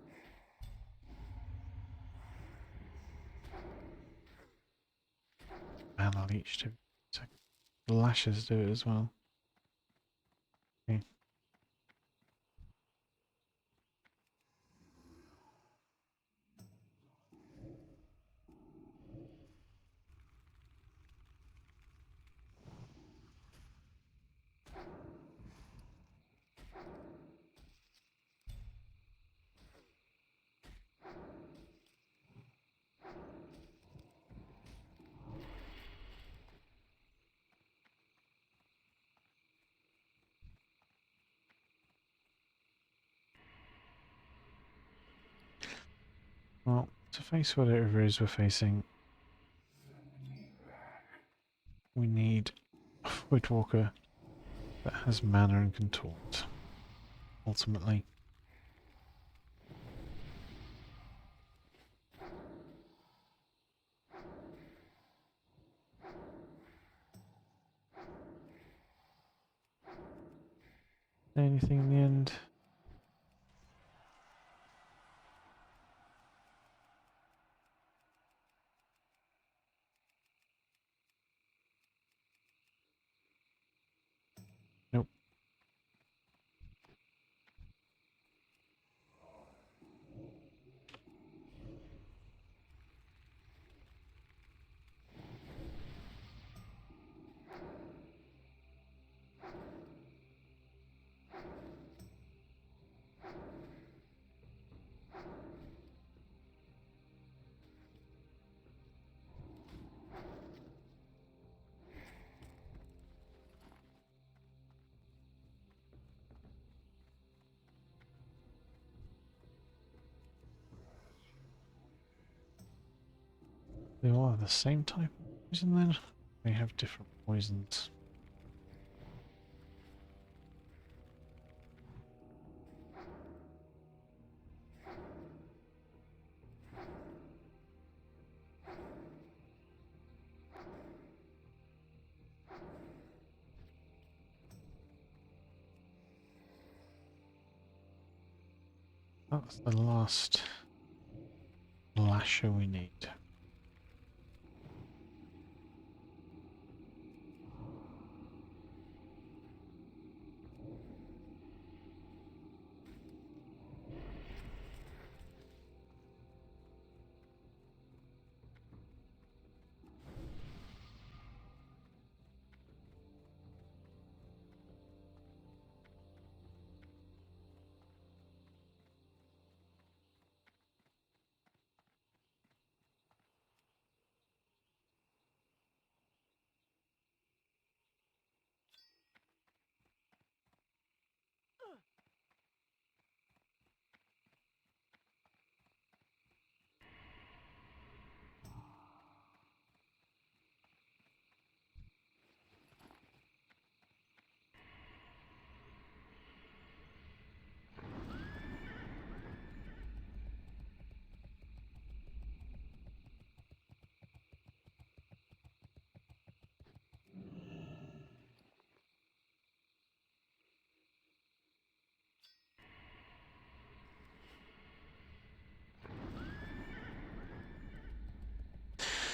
And I'll each do. So the lashes do it as well. Okay. Well, to face whatever it is we're facing, we need a Woodwalker that has mana and can taunt, ultimately. Anything in the end? Nope. They all have the same type of poison then? They have different poisons. That's the last lasher we need.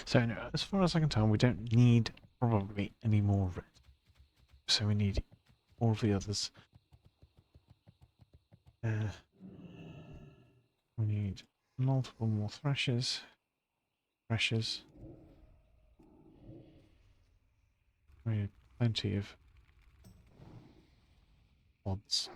So no, as far as I can tell, we don't need probably any more red. So we need all of the others. We need multiple more thrashes. We need plenty of pods.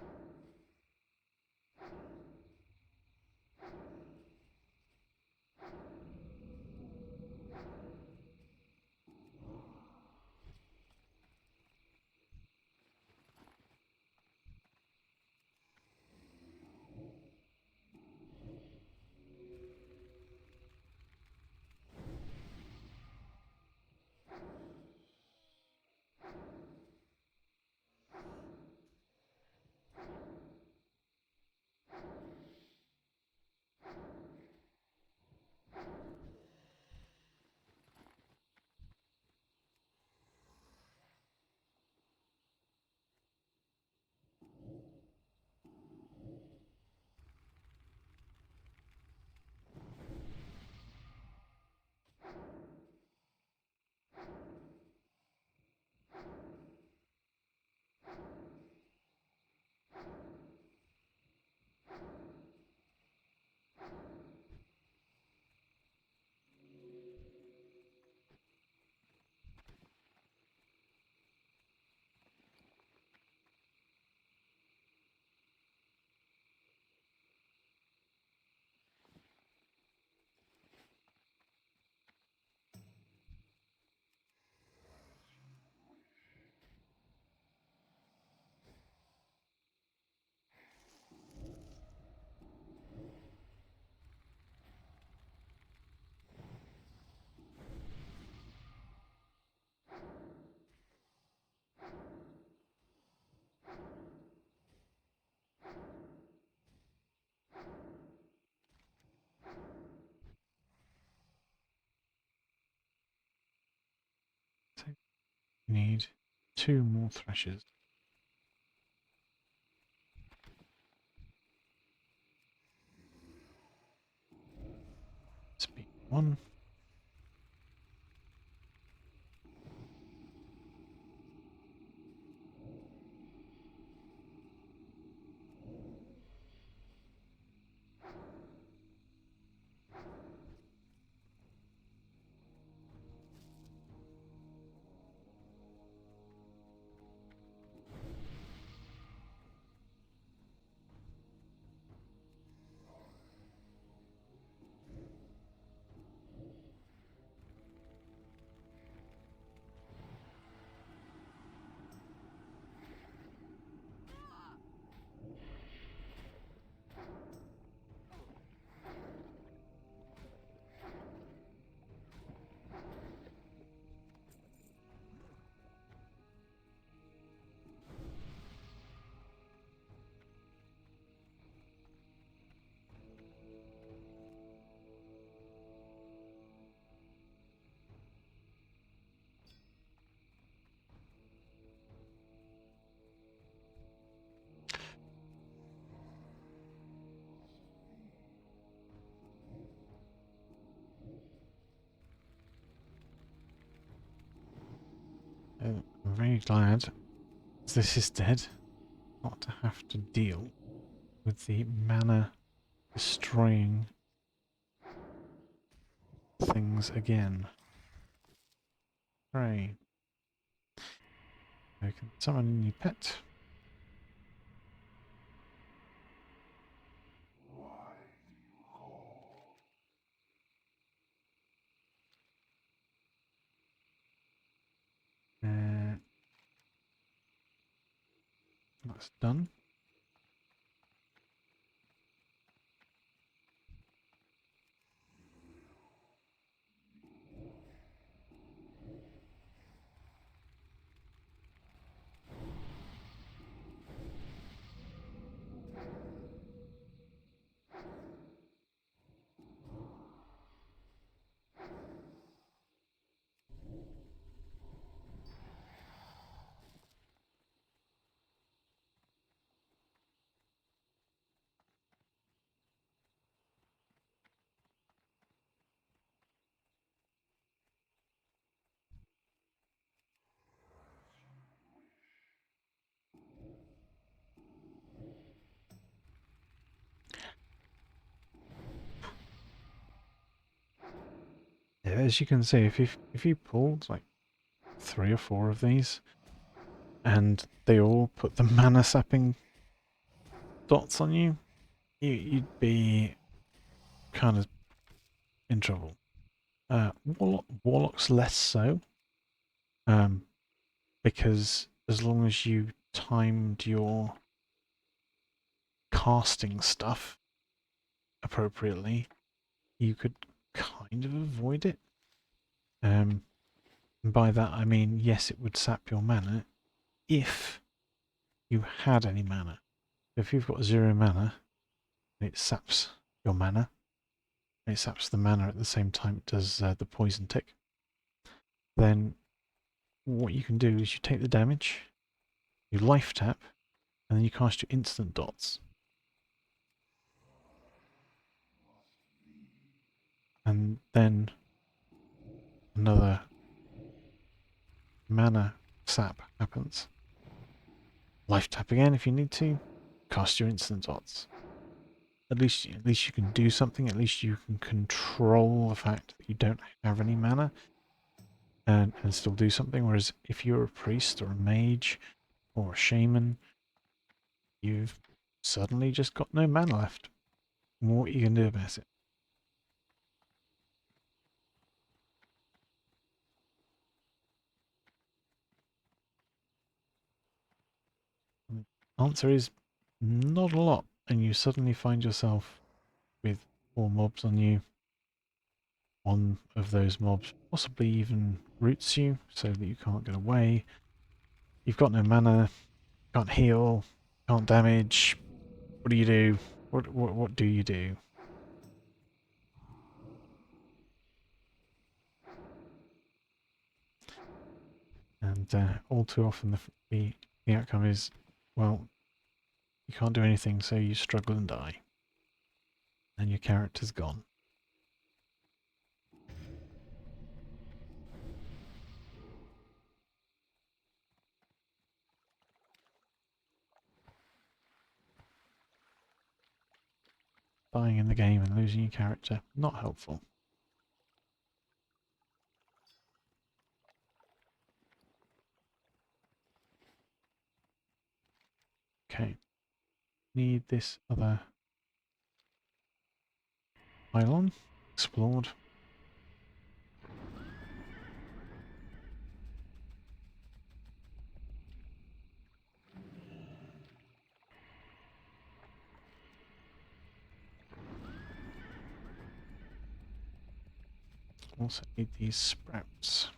So we need 2 more threshers. Speed 1. I'm very glad this is dead, not to have to deal with the mana destroying things again. Hooray. I can summon a new pet. That's done. Yeah, as you can see, if you pulled like 3 or 4 of these, and they all put the mana sapping dots on you, you'd be kind of in trouble. Warlock's less so, because as long as you timed your casting stuff appropriately, you could kind of avoid it. And by that I mean, yes, it would sap your mana if you had any mana. If you've got 0 mana, and it saps your mana, and it saps the mana at the same time it does the poison tick, then what you can do is you take the damage, you life tap, and then you cast your instant dots. And then another mana sap happens. Life tap again if you need to, cast your instant dots. At least you can do something, at least you can control the fact that you don't have any mana and still do something. Whereas if you're a priest or a mage or a shaman, you've suddenly just got no mana left. And what are you going to do about it? And the answer is not a lot, and you suddenly find yourself with 4 mobs on you. One of those mobs possibly even roots you so that you can't get away. You've got no mana, can't heal, can't damage. What do you do? What do you do? And all too often the outcome is, well, you can't do anything, so you struggle and die. And your character's gone. Dying in the game and losing your character, not helpful. Okay. Need this other pylon explored. Also need these sprouts.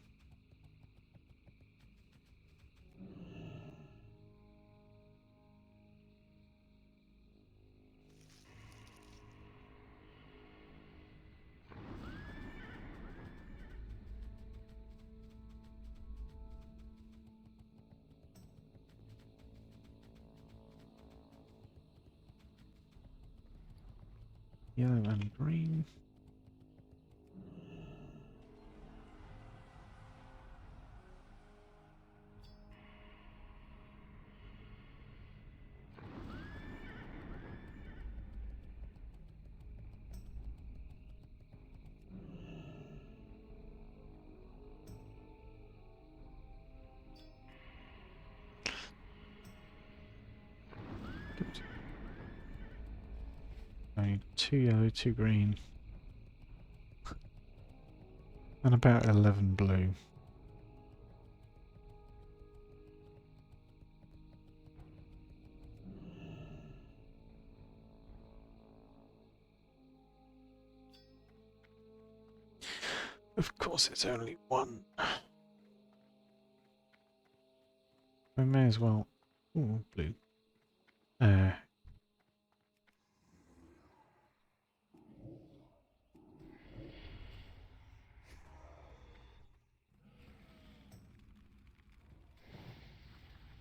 Yellow and green. Good. I need 2 yellow, 2 green, and about 11 blue. Of course it's only 1. We may as well... Ooh, blue.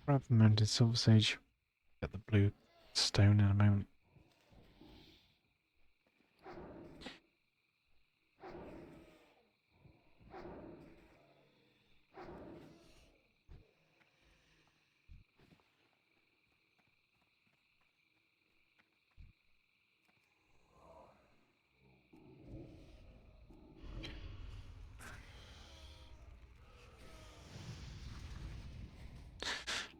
Grab the mounted silver sage. Get the blue stone in a moment.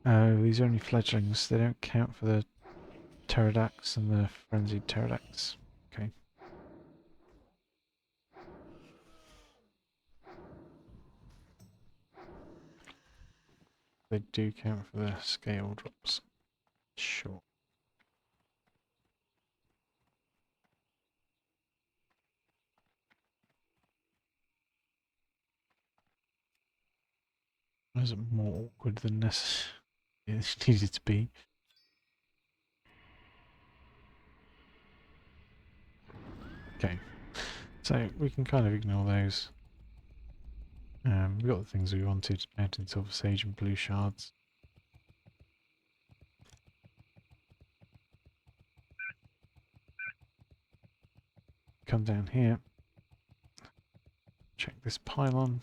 Oh, these are only fledglings. They don't count for the pterodax and the frenzied pterodax. Okay. They do count for the scale drops. Sure. Why is it more awkward than necessary? It needed to be. Okay. So we can kind of ignore those. We got the things we wanted. Mountain silver sage and blue shards. Come down here. Check this pylon.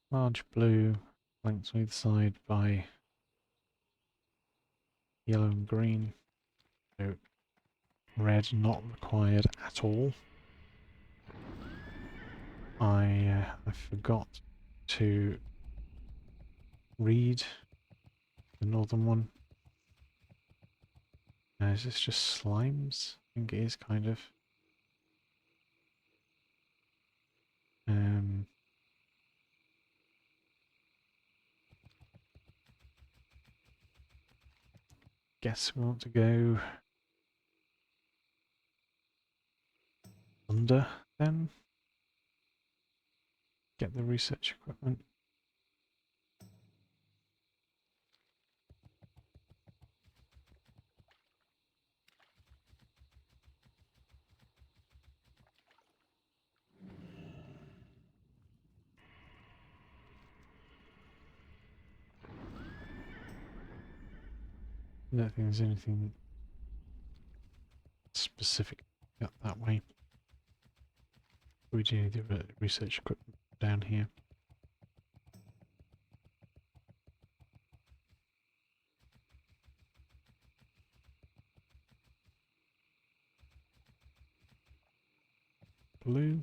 Large blue, flanked on either side by yellow and green. So red not required at all. I forgot to read the northern one. Is this just slimes? I think it is kind of. Guess we want to go under then. Get the research equipment. I don't think there's anything specific up that way. We do need the research equipment down here. Blue.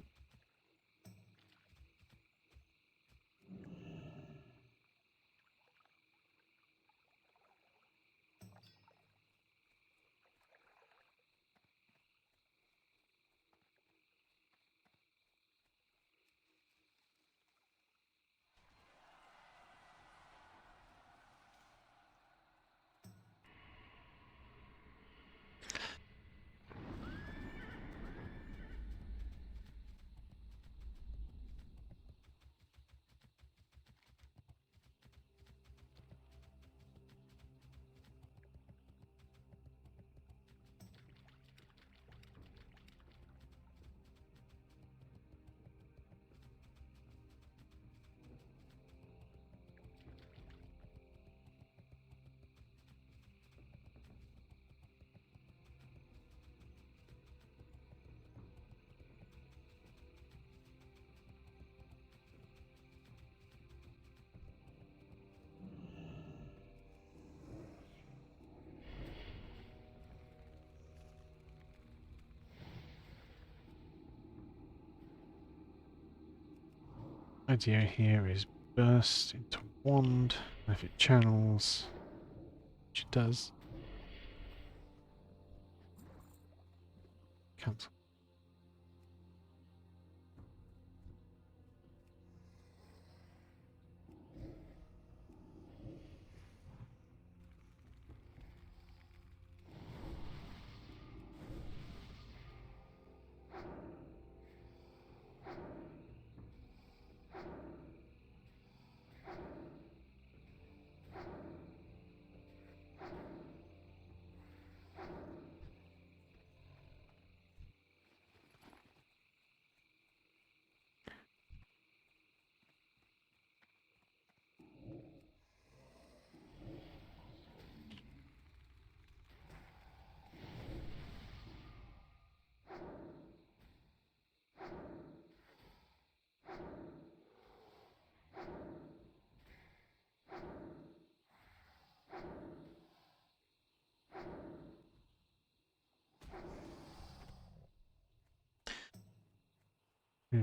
Idea here is burst into wand, and if it channels, which it does, cancel.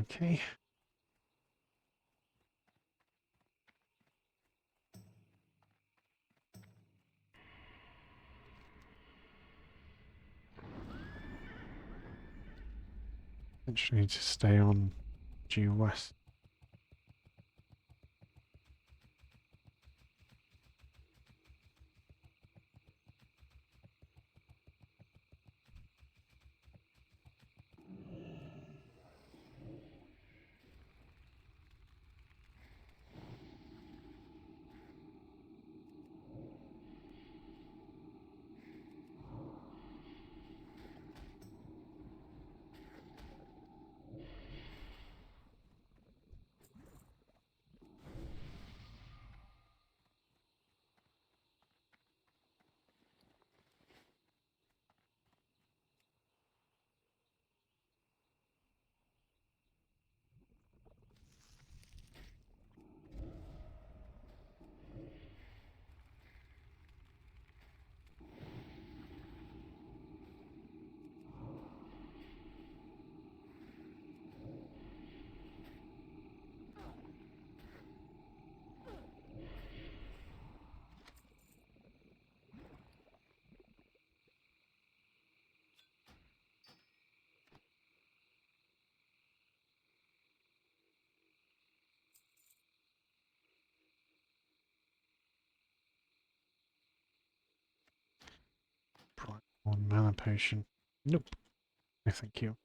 Okay. Eventually need to stay on due west. Bright one mana potion. Nope. No, thank you.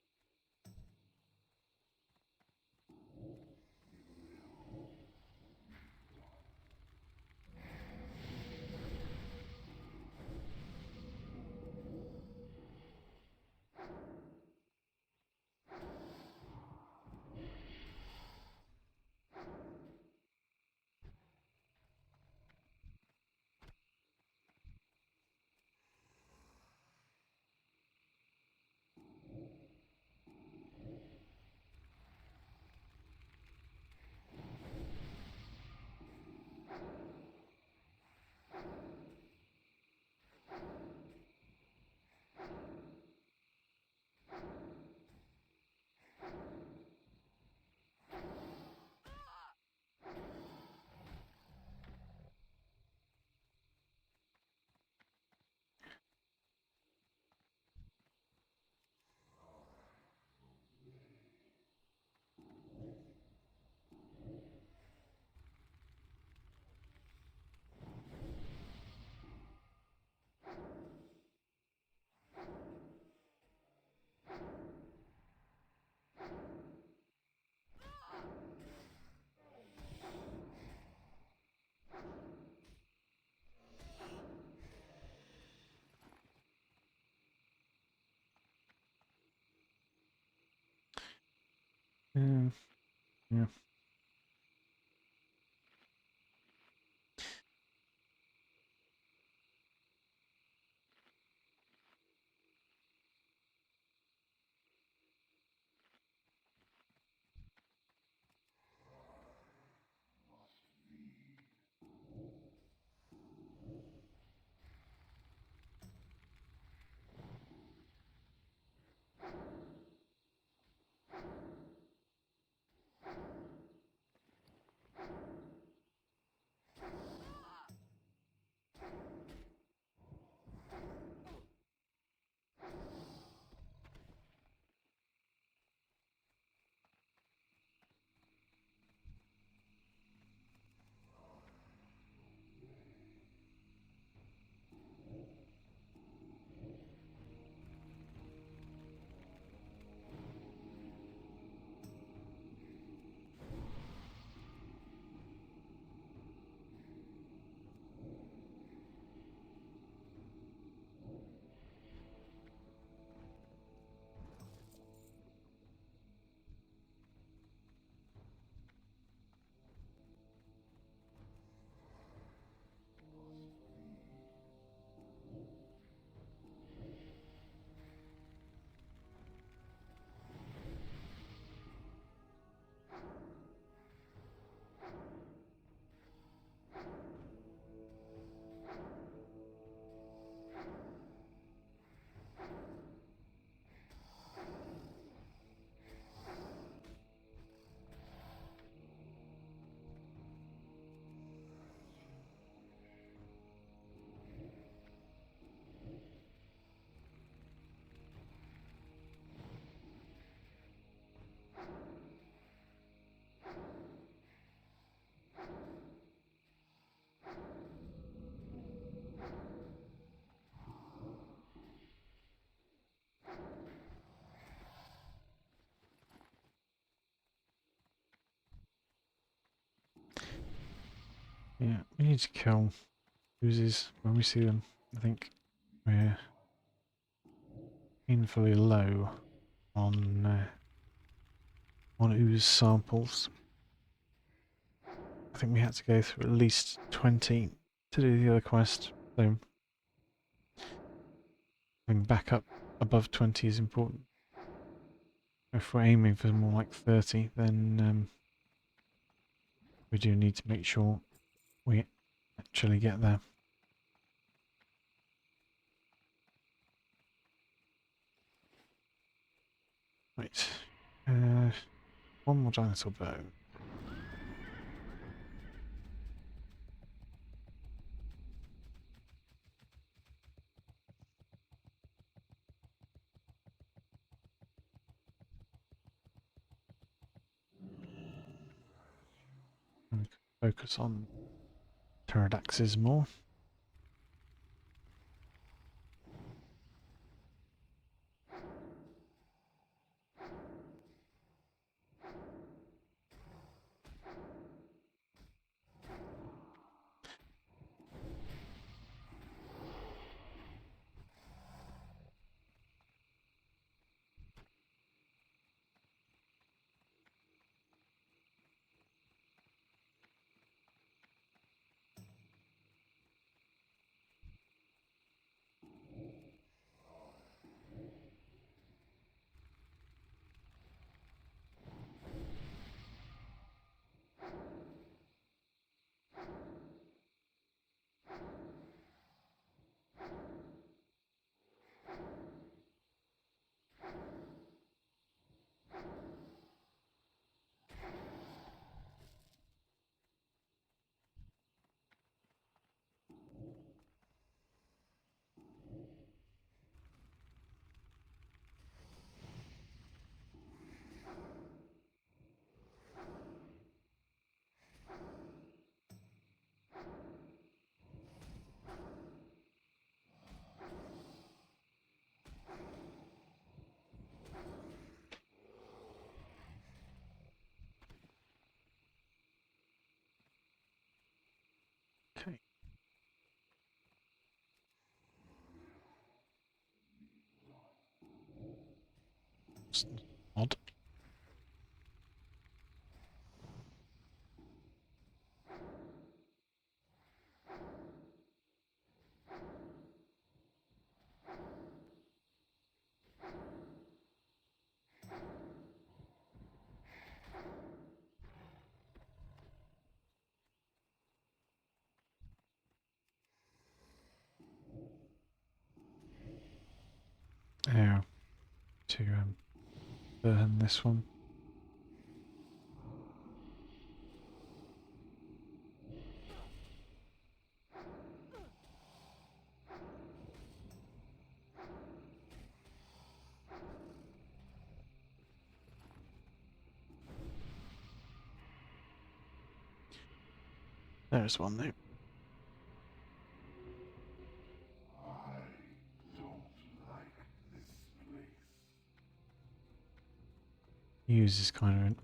Yeah. Yeah, we need to kill oozes when we see them. I think we're painfully low on ooze samples. I think we had to go through at least 20 to do the other quest, so going back up above 20 is important. If we're aiming for more like 30, then we do need to make sure we actually get there. Right, one more dinosaur bone. And we can focus on pterodaxes more. Okay. It's odd. Yeah, to burn this one. There's one there. Use is kind of in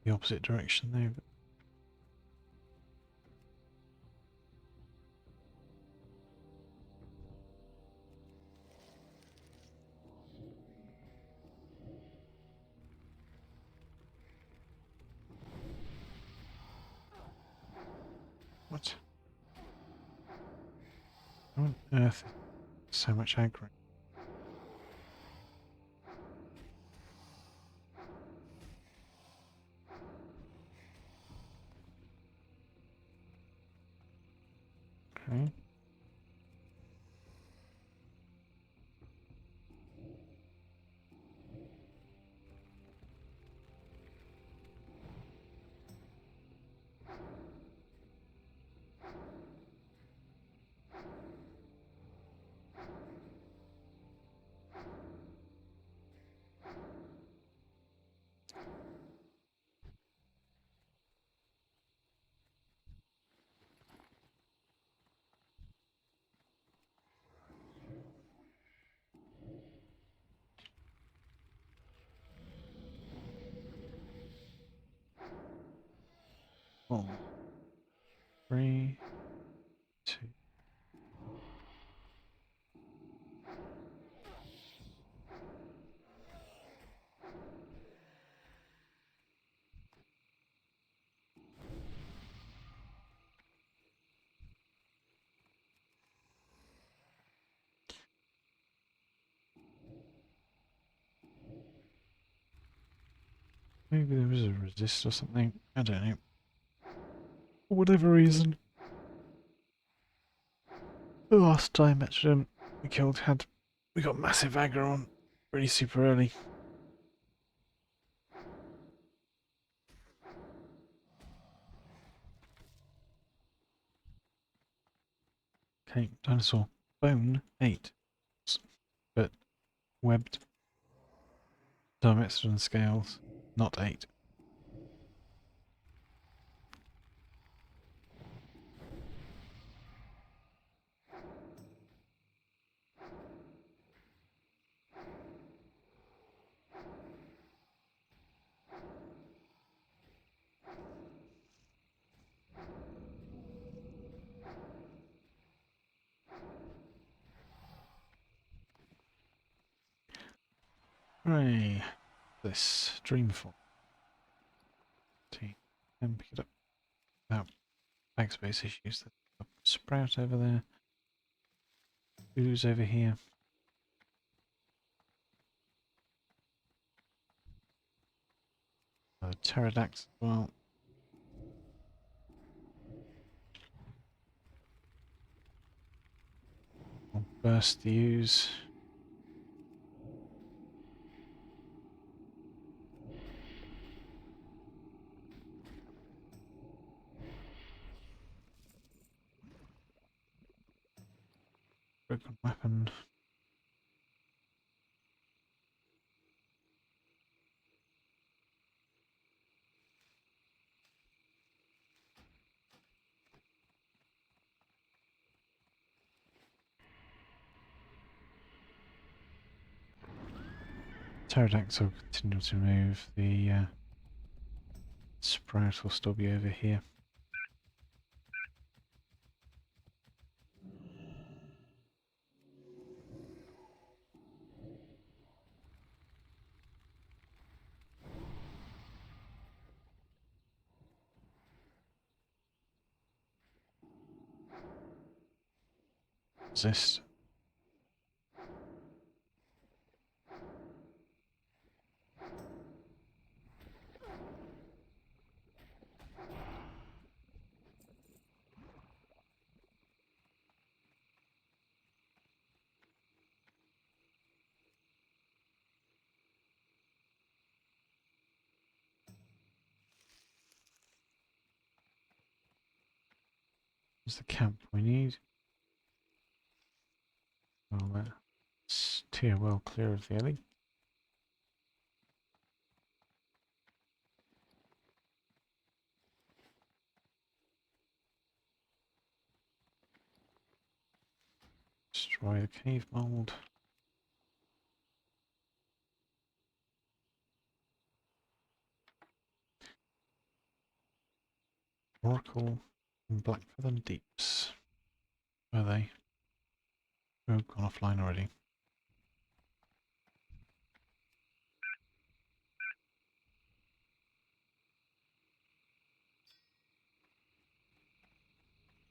the opposite direction there. But what? How on earth is so much aggro? Okay. Four, 3, Maybe there was a resist or something. I don't know. For whatever reason. The last time actually we got massive aggro on really super early. Okay, dinosaur. Bone 8. But webbed diameter and scales, not 8. Hooray! This dreamfall. And pick it up without backspace issues. There's a sprout over there. Ooze over here. Pterodax as well. I'll burst the ooze. Broken weapon. Pterodax will continue to move. The sprout will still be over here. Resist. Is the camp we need? Well, let's steer well clear of the alley. Destroy the cave mold. Oracle and Blackfeather Deeps. Where are they? Oh, gone offline already.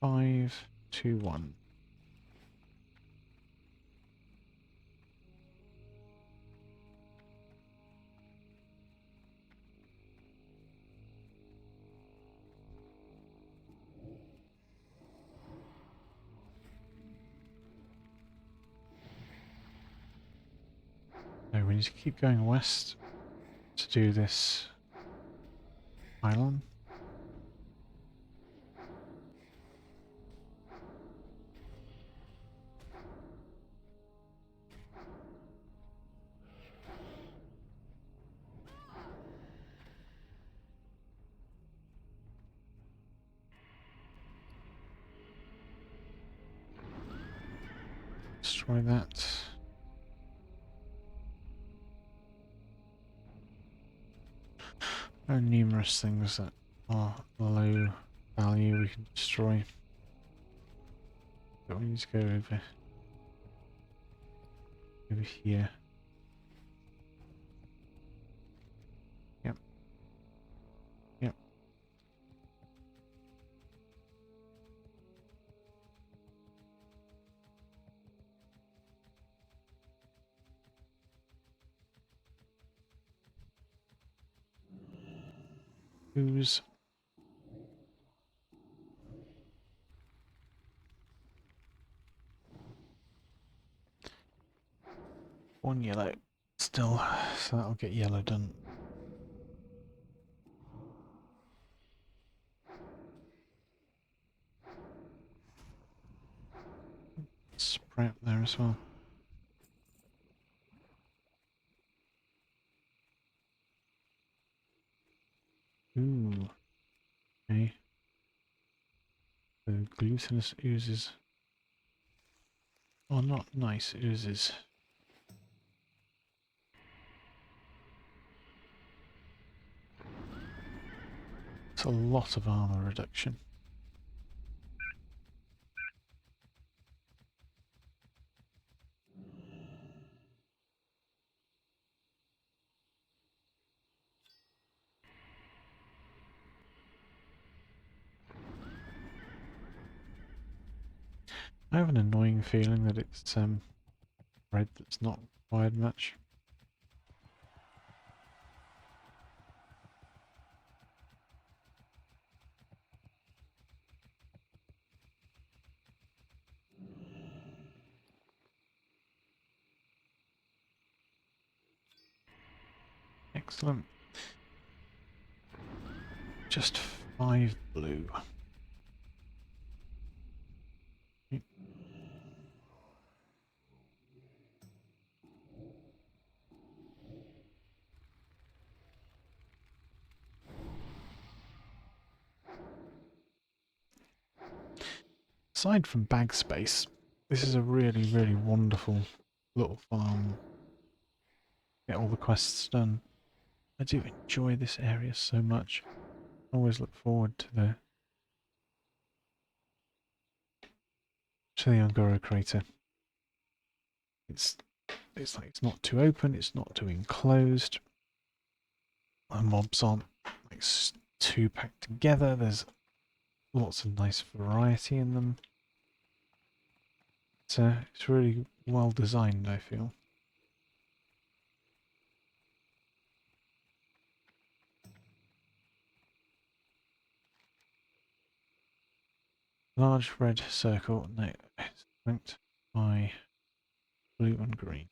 Five, 2, 1. No, we need to keep going west to do this island. Destroy that. There are numerous things that are low value we can destroy. But we need to go over here. Yep. Yep. ooze. One yellow still, so that'll get yellow done. Sprout there as well. Ooh, okay. The glutinous oozes are not nice oozes. It's a lot of armor reduction. I have an annoying feeling that it's red that's not required much. Excellent. Just 5 blue. Okay. Aside from bag space, this is a really, really wonderful little farm. Get all the quests done. I do enjoy this area so much. I always look forward to the Angora crater. It's like it's not too open, it's not too enclosed. The mobs aren't like too packed together. There's lots of nice variety in them. It's really well designed, I feel. Large red circle, no, it's flanked by blue and green.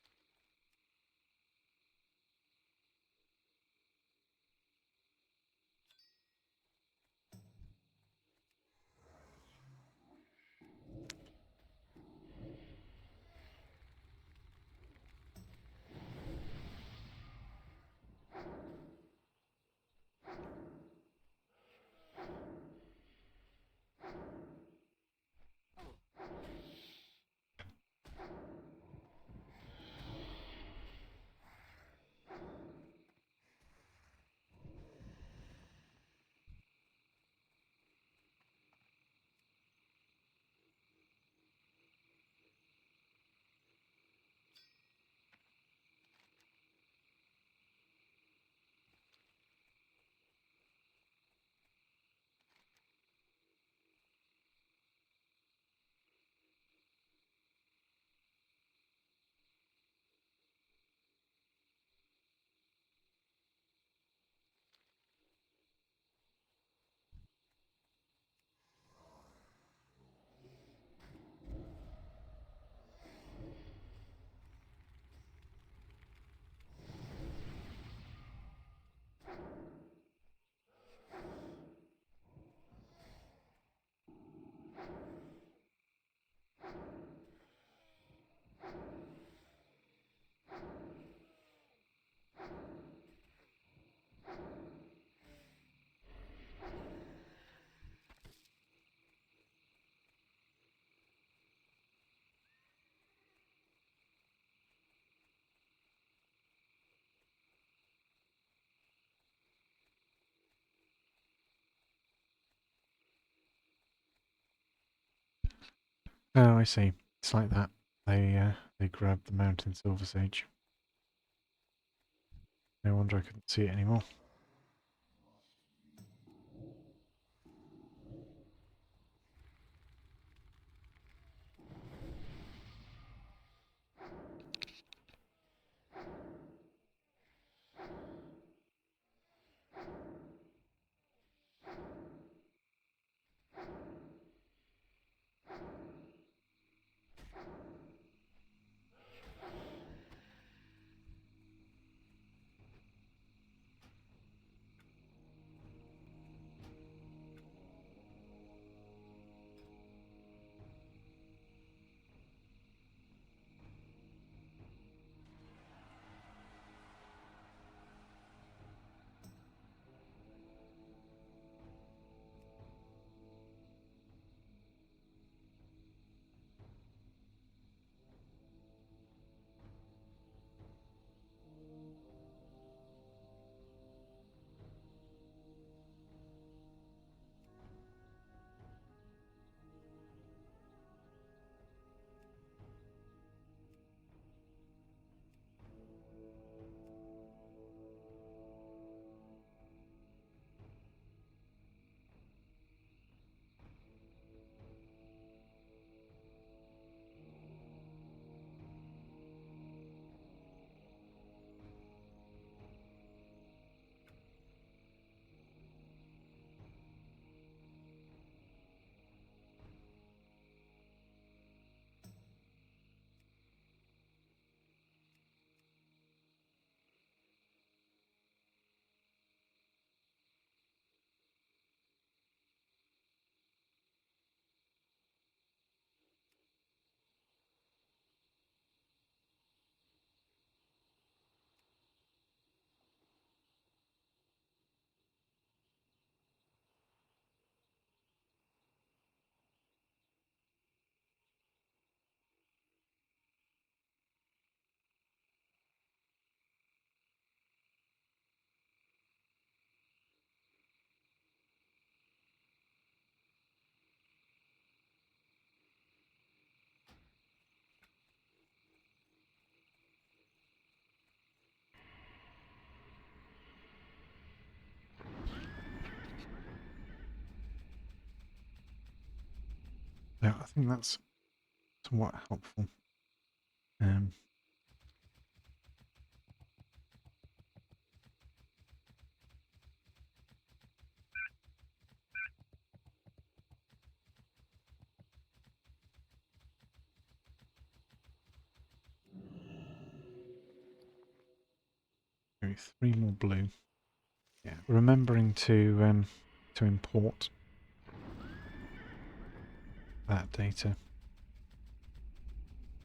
Oh, I see. It's like that. They grabbed the mountain silver sage. No wonder I couldn't see it anymore. Yeah, I think that's somewhat helpful. Um, maybe 3 more blue. Yeah, remembering to import that data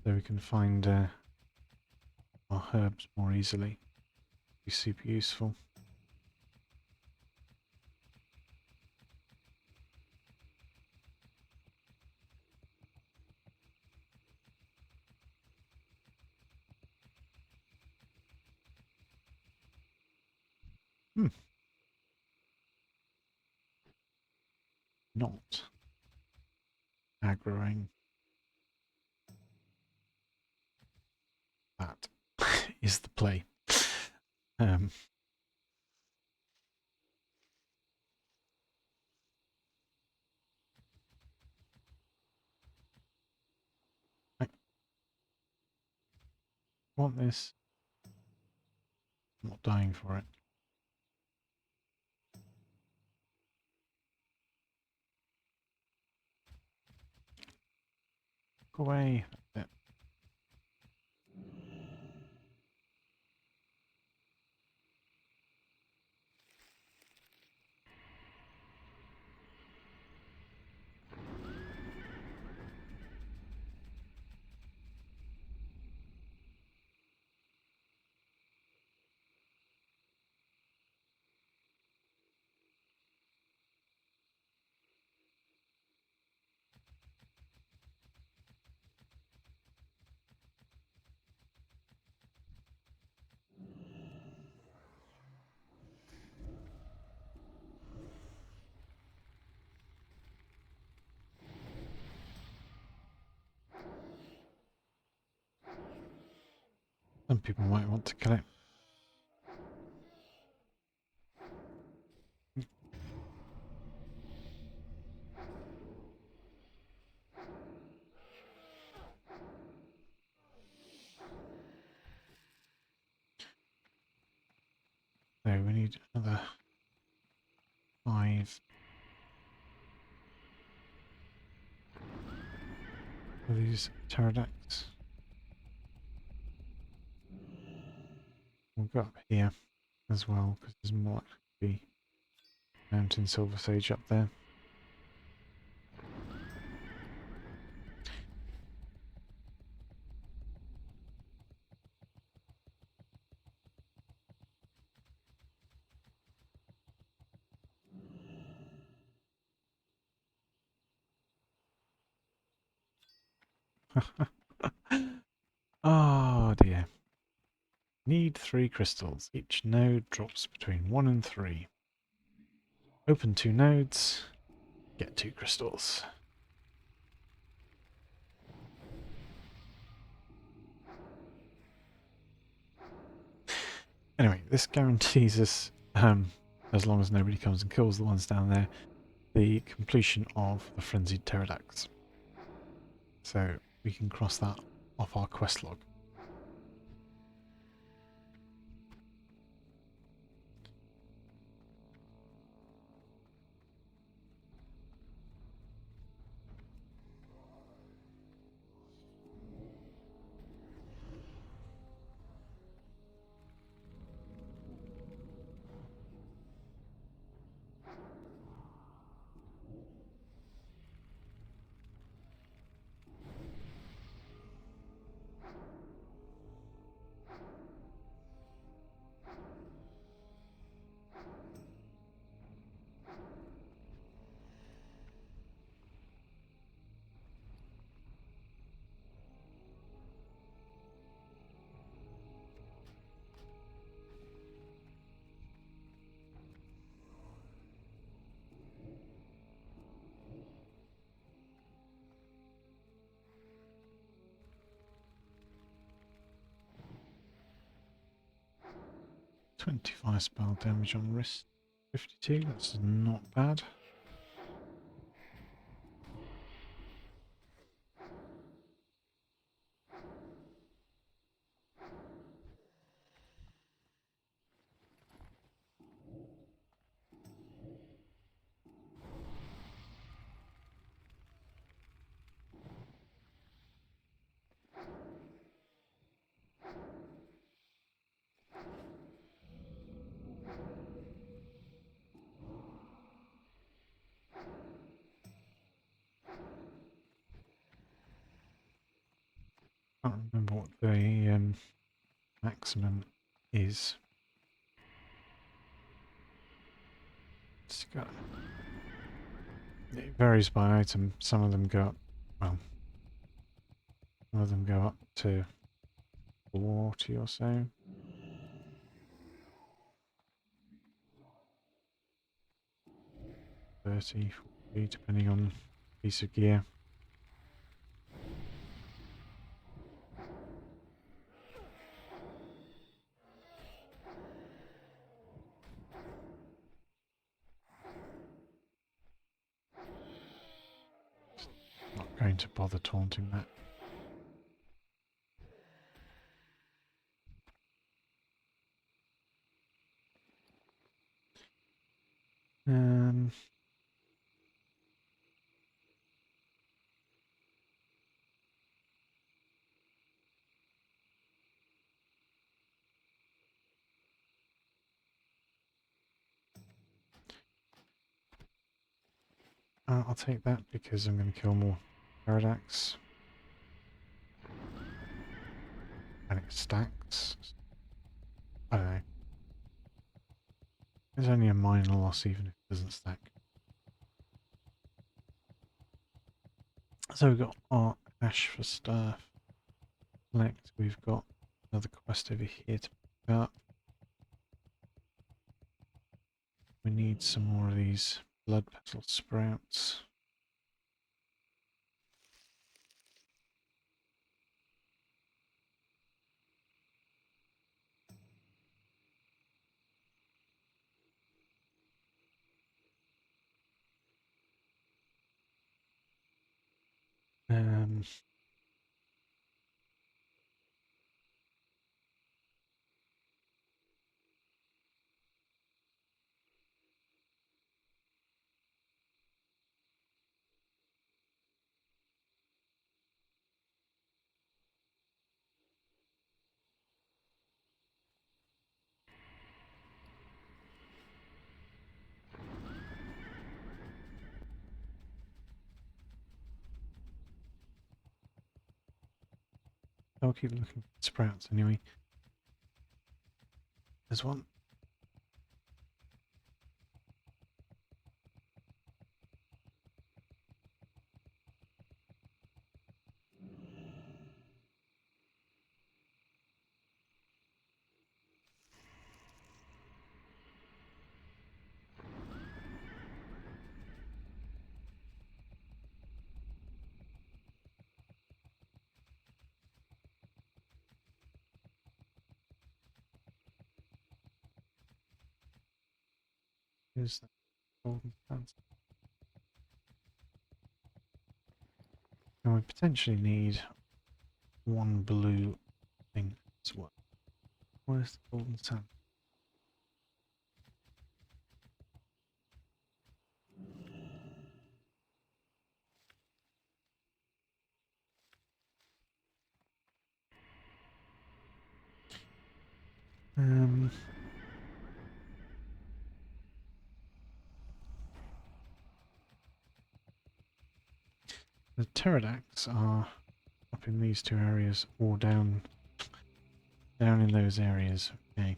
so we can find our herbs more easily. Be super useful. Hmm. Not aggroing. That is the play. Um, I want this. I'm not dying for it. Go away. That's it. Some people might want to kill it. So we need another 5 of these pterodactyls. We'll go up here as well because there's more likely to be mountain silver sage up there. Oh dear. Need 3 crystals. Each node drops between 1 and 3. Open 2 nodes. Get 2 crystals. Anyway, this guarantees us, as long as nobody comes and kills the ones down there, the completion of the frenzied pterodactyls. So we can cross that off our quest log. "25 spell damage on wrist, 52, that's not bad." can't remember what the maximum is. It's got, it varies by item. Some of them go up, well, some of them go up to 40 or so. $30, $40, depending on piece of gear. Not going to bother taunting that. Um, I'll take that because I'm going to kill more Pterodax. And it stacks. I don't know. There's only a minor loss even if it doesn't stack. So we've got our ash for stuff. Select. We've got another quest over here to pick up. We need some more of these blood petal sprouts. Um, I'll keep looking for sprouts anyway. There's one. Here's the golden plant. And we potentially need one blue thing as well. Where's the golden sand? Um, the pterodax are up in these two areas or down in those areas. Okay.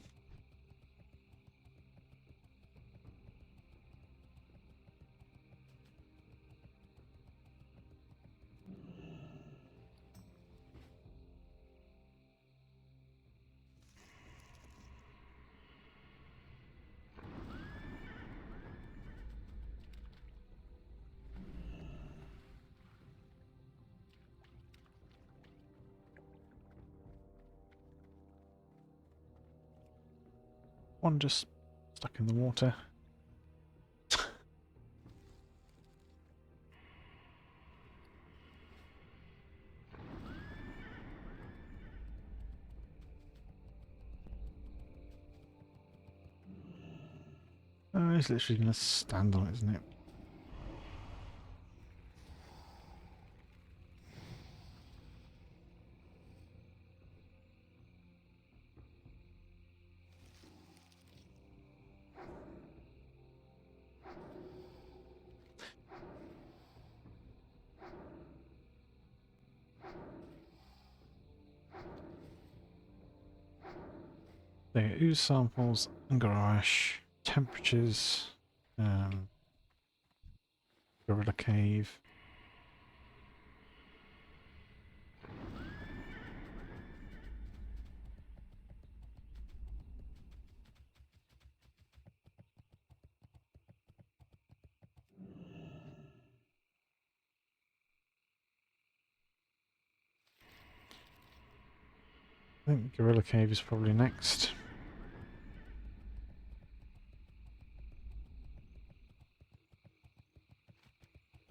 One just stuck in the water. Oh, it's literally going to stand on it, isn't it? There are ooze samples, Angarash, temperatures, Gorilla Cave. I think Gorilla Cave is probably next.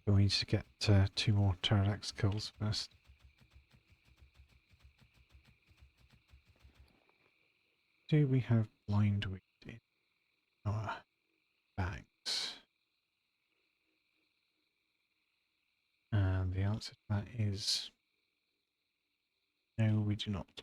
We need to get 2 more Pterodax kills first. Do we have blind weed in our bags? And the answer to that is no, we do not.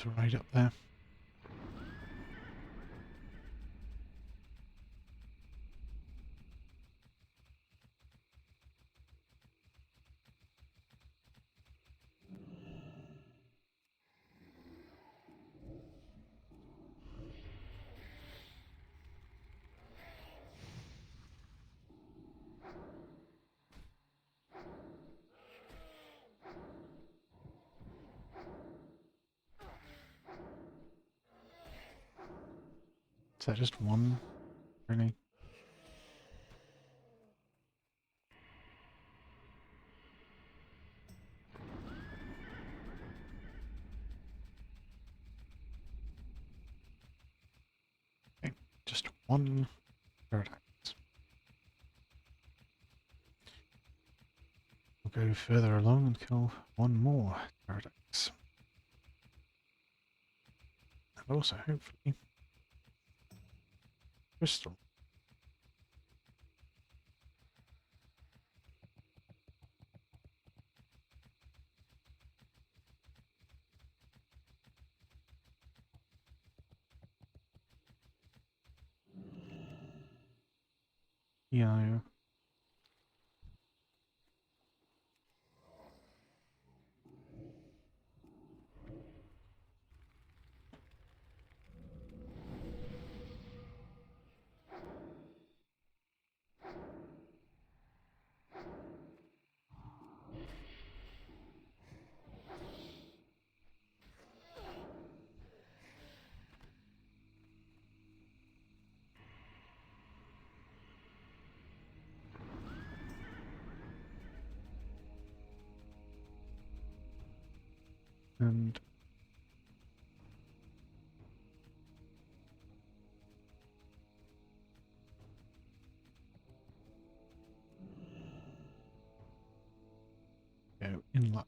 It's right up there. Is that just one, really? Okay, just one Pterodax. We'll go further along and kill one more Pterodax. And also, hopefully, crystal. Yeah. And go in luck.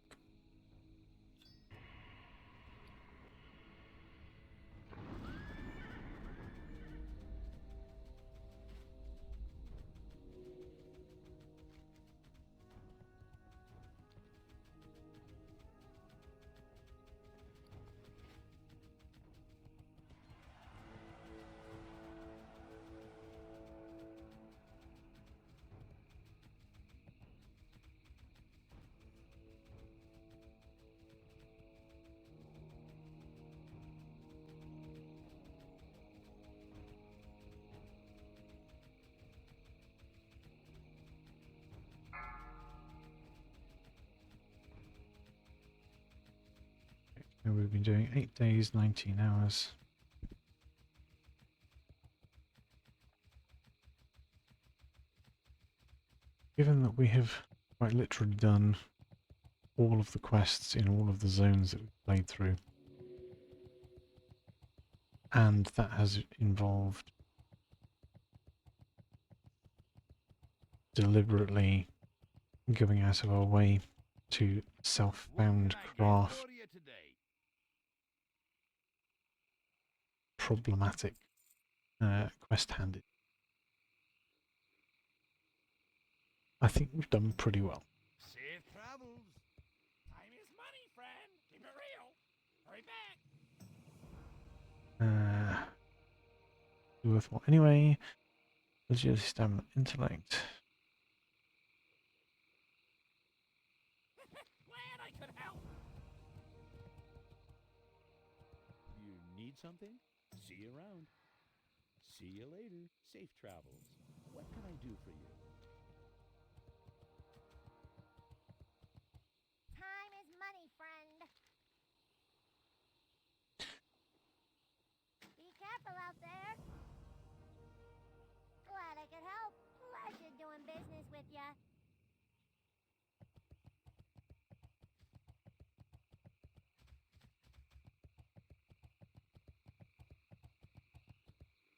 And we've been doing 8 days, 19 hours. Given that we have quite literally done all of the quests in all of the zones that we've played through, and that has involved deliberately going out of our way to self-found craft problematic quest handed. I think we've done pretty well. Safe travels. Time is money, friend. Keep it real. Hurry back. Worthwhile anyway. Agility, stamina, intellect. Glad I could help. You need something? See you around. See you later. Safe travels. What can I do for you? Time is money, friend. Be careful out there. Glad I could help. Pleasure doing business with ya.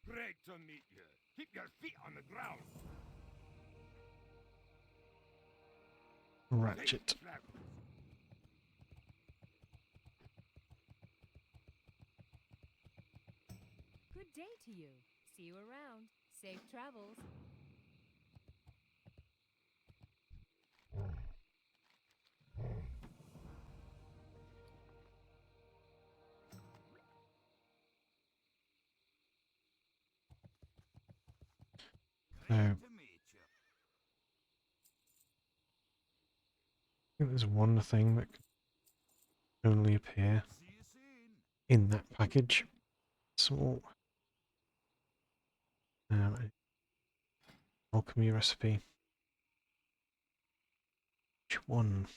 Great to meet you. Keep your feet on the ground. Ratchet. Safe travels. Good day to you. See you around. Safe travels. No. I Great to meet you. think there's one thing that can only appear See you soon. in that package. Small alchemy recipe. Which one?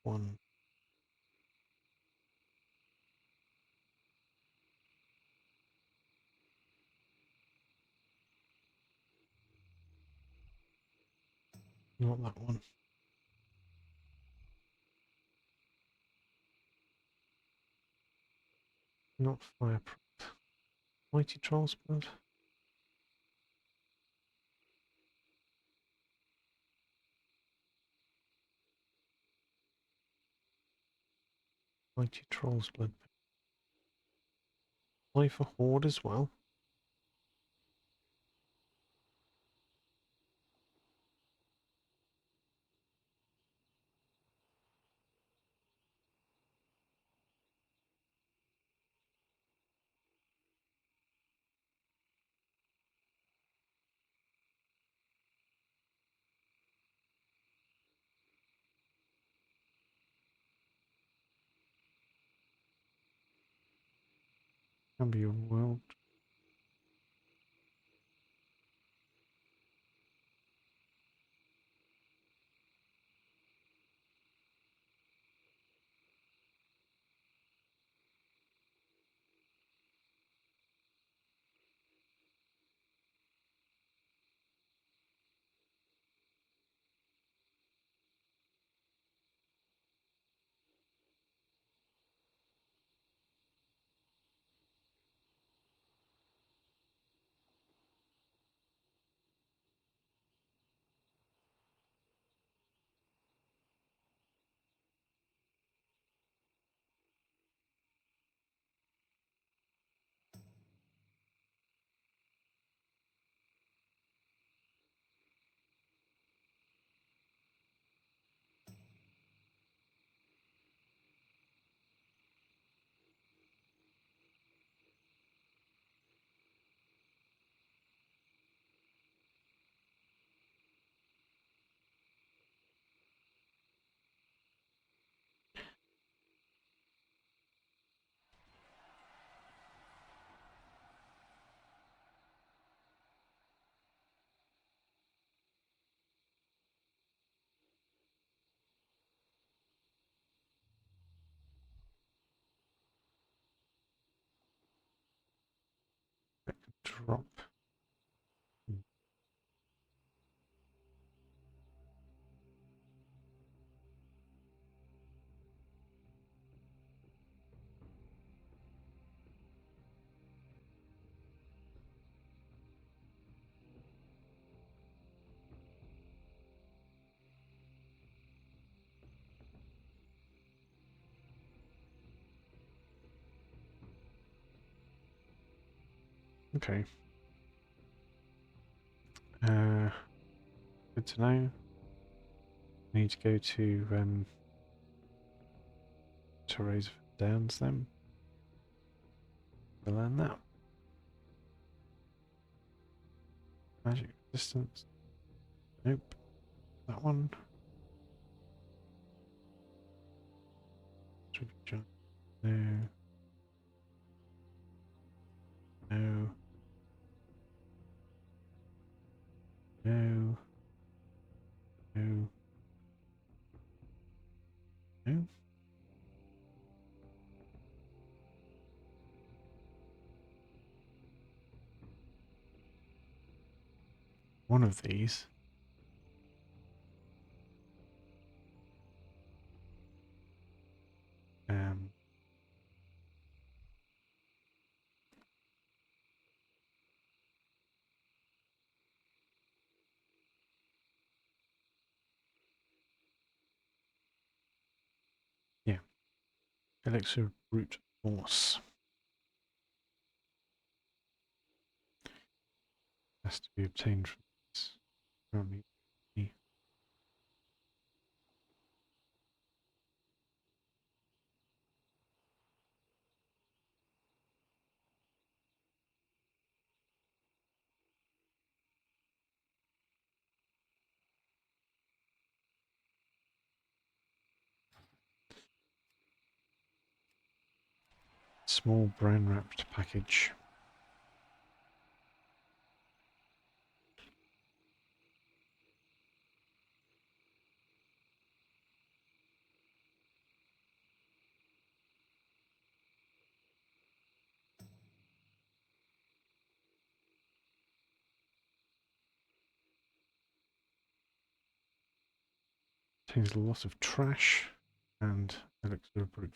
One. Not that one. Not fireproof. Mighty Troll's Blood. Mighty Troll's Blood. Apply for Horde as well. Can be a world. drop. Okay. Good to know. Need to go to Raise Downs then. To learn that. Magic resistance. Nope. That one. No. No. No. No. No. One of these. Yeah. Elixir Root Force. Has to be obtained from this. Currently. Small brown wrapped package. Contains a lot of trash and elixir proof.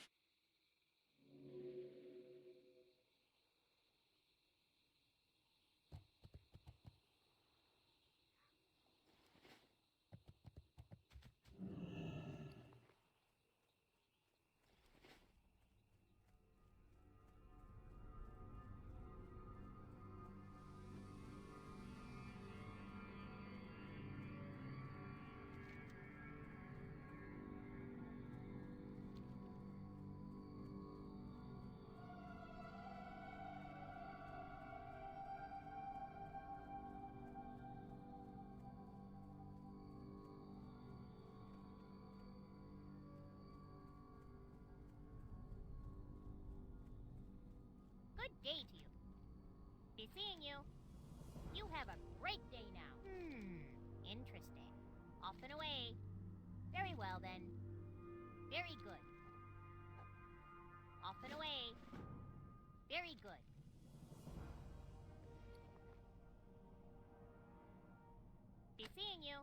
Good day to you. Be seeing you. You have a great day now. Interesting. Off and away. Very well then. Very good. Off and away. Very good. Be seeing you.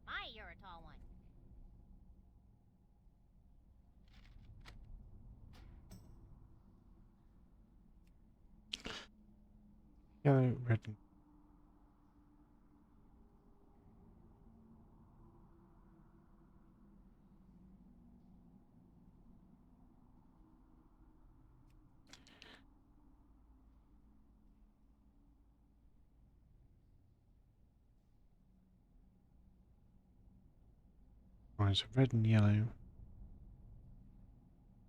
My, you're a tall one. Yellow, red, and right, so red and yellow.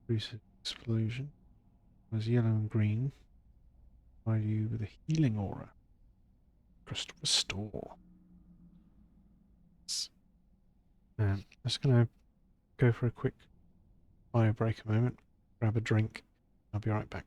Increases explosion. There's yellow and green. Provide you with a healing aura. Crystal restore. I'm just gonna go for a quick bio break a moment. Grab a drink. I'll be right back.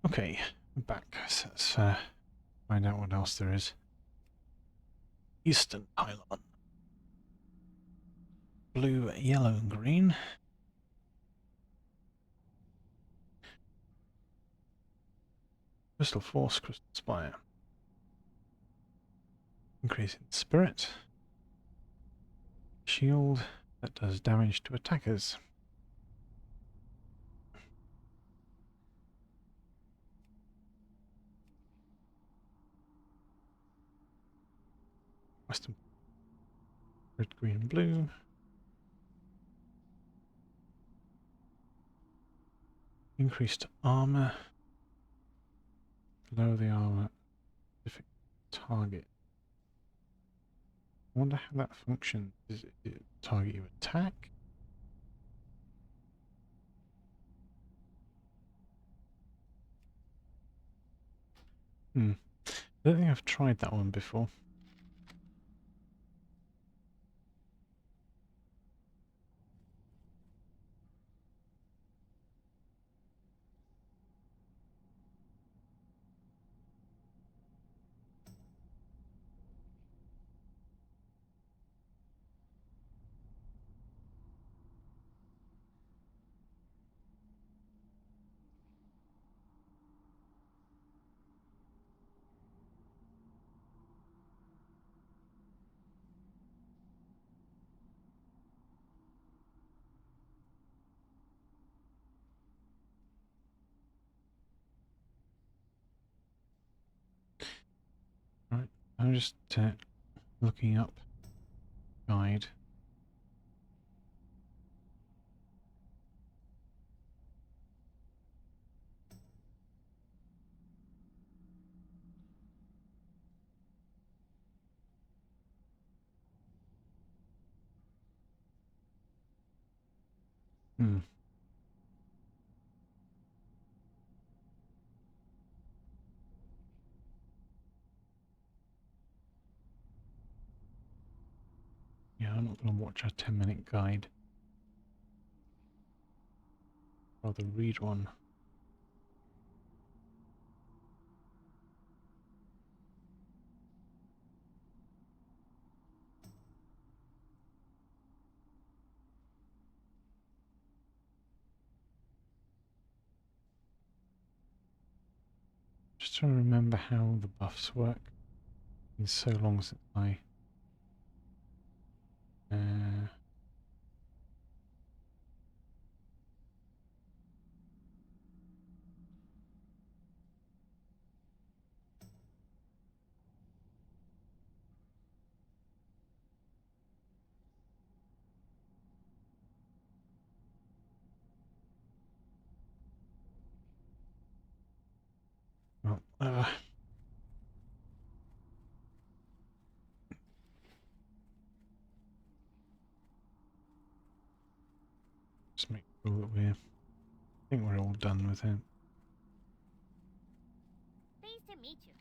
Okay, we're back. So let's find out what else there is. Eastern pylon. Blue, yellow, and green. Crystal Force, Crystal Spire. Increase in spirit. Shield that does damage to attackers. Western red, green, and blue. Increased armor. Lower the armor. Specific target. I wonder how that functions. Does it target you attack? I don't think I've tried that one before. Right, I'm just looking up guide. Yeah, I'm not going to watch a 10-minute guide. Rather read one. Just trying to remember how the buffs work. It's been so long since I... well, just make sure that I think we're all done with it. Pleased to meet you.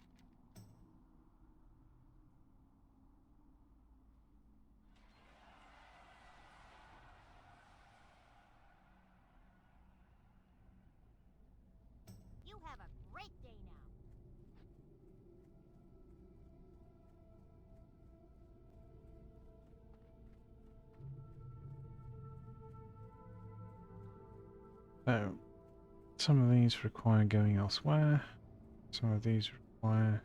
You have a great day now. So, some of these require going elsewhere. Some of these require...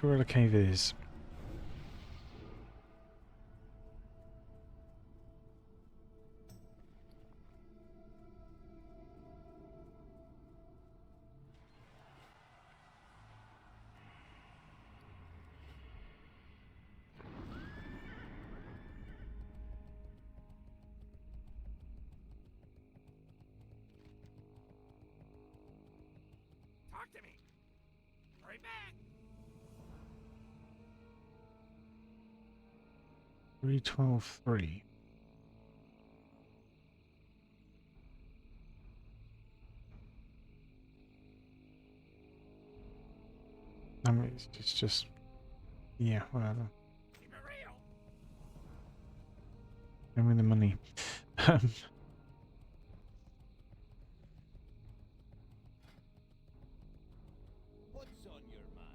Gorilla Cave is. Talk to me. Hurry back. 312.3. I mean, it's just... Yeah, whatever. Keep it real. Show me the money. What's on your mind?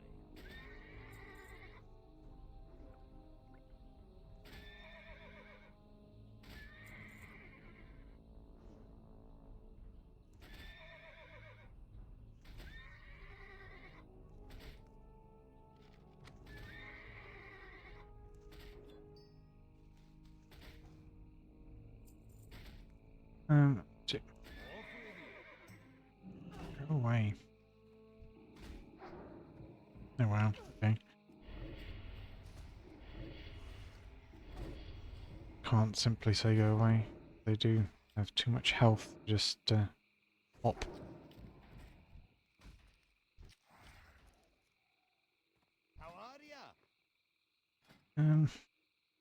J- Off with you. Go away. Oh wow, okay. Can't simply say go away. They do have too much health. Just pop. How are ya?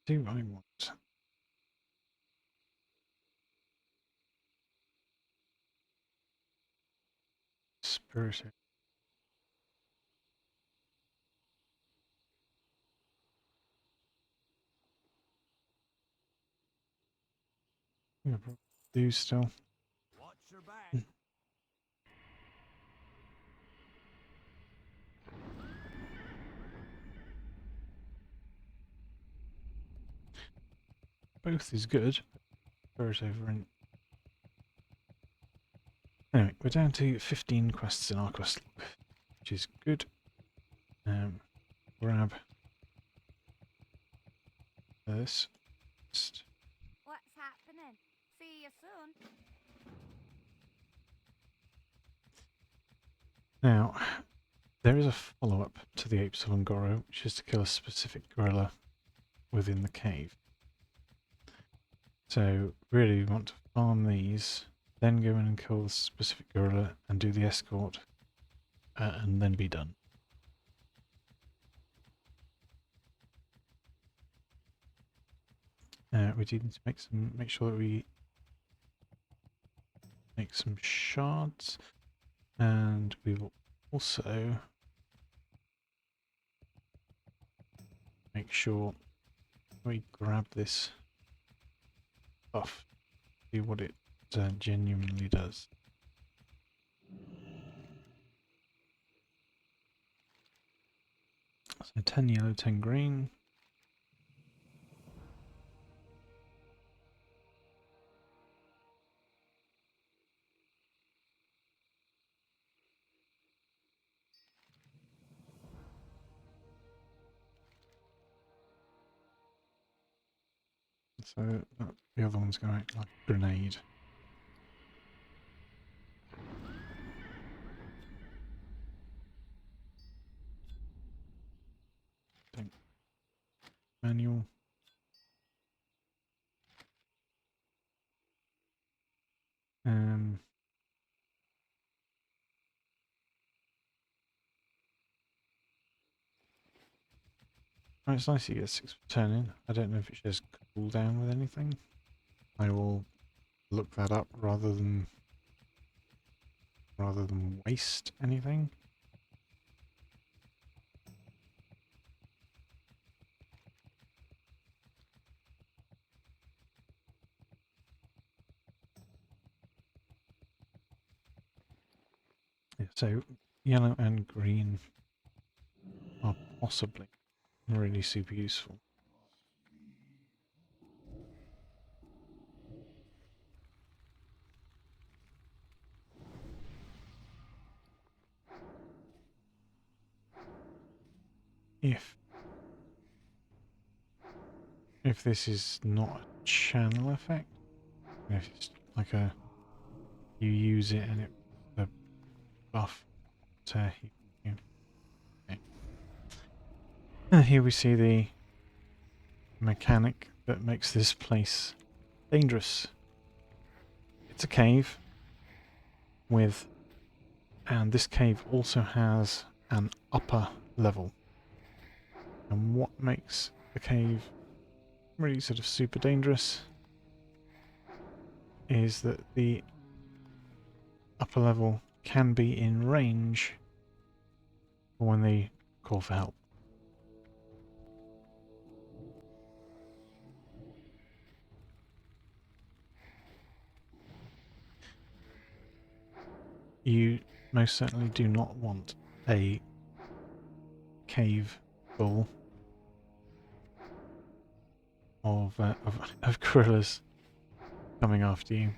Do I want? Spirit. Yeah, probably do still. Watch your back. Both is good. Spirit over in. Anyway, we're down to 15 quests in our quest log, which is good. Grab this. What's happening? See you soon. Now, there is a follow-up to the Apes of Ungoro, which is to kill a specific gorilla within the cave. So, really, we want to farm these, then go in and kill the specific gorilla and do the escort, and then be done. We do need to make sure that we make some shards, and we will also make sure we grab this buff, see what it genuinely does. So 10 yellow, 10 green. So the other one's going to act like a grenade. Think manual. Oh, it's nice you get 6 per turn in. I don't know if it shares cooldown with anything. I will look that up rather than waste anything. Yeah, so yellow and green are possibly really super useful. If this is not a channel effect, if it's like a you use it and it the buff to hit you. Okay. And here we see the mechanic that makes this place dangerous. It's a cave and this cave also has an upper level. And what makes the cave really sort of super dangerous is that the upper level can be in range for when they call for help. you most certainly do not want a cave full of gorillas coming after you.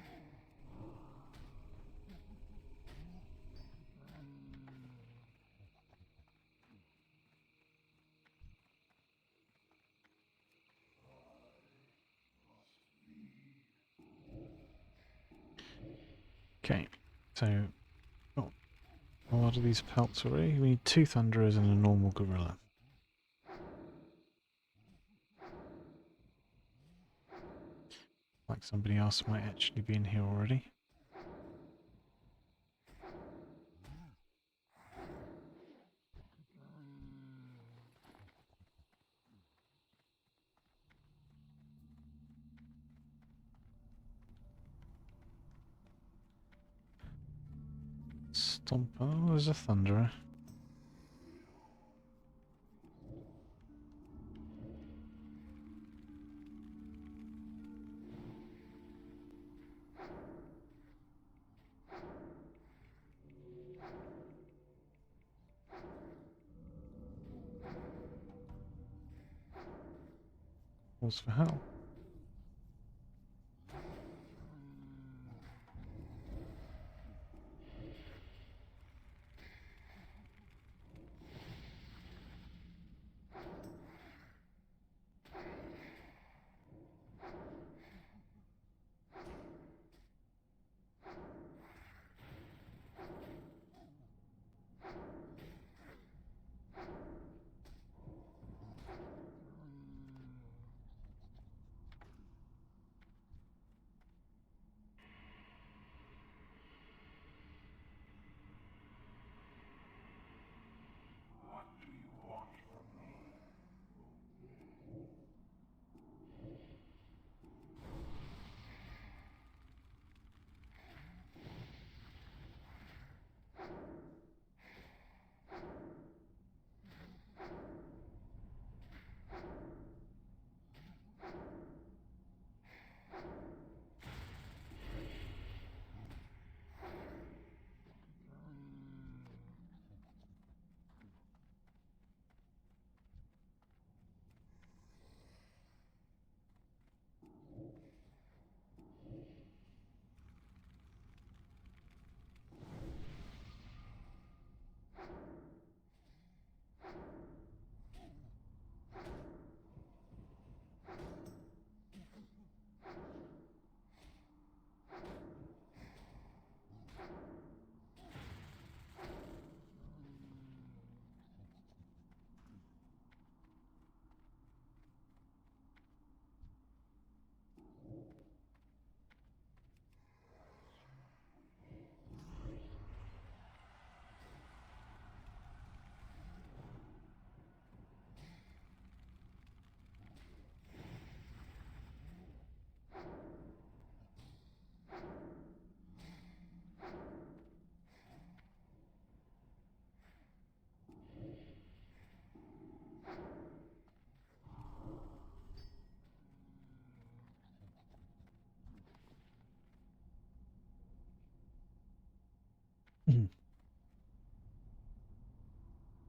Okay, so got a lot of these pelts already. We need 2 thunderers and a normal gorilla. Like somebody else might actually be in here already. Stomp. Oh, there's a thunderer. Calls for help.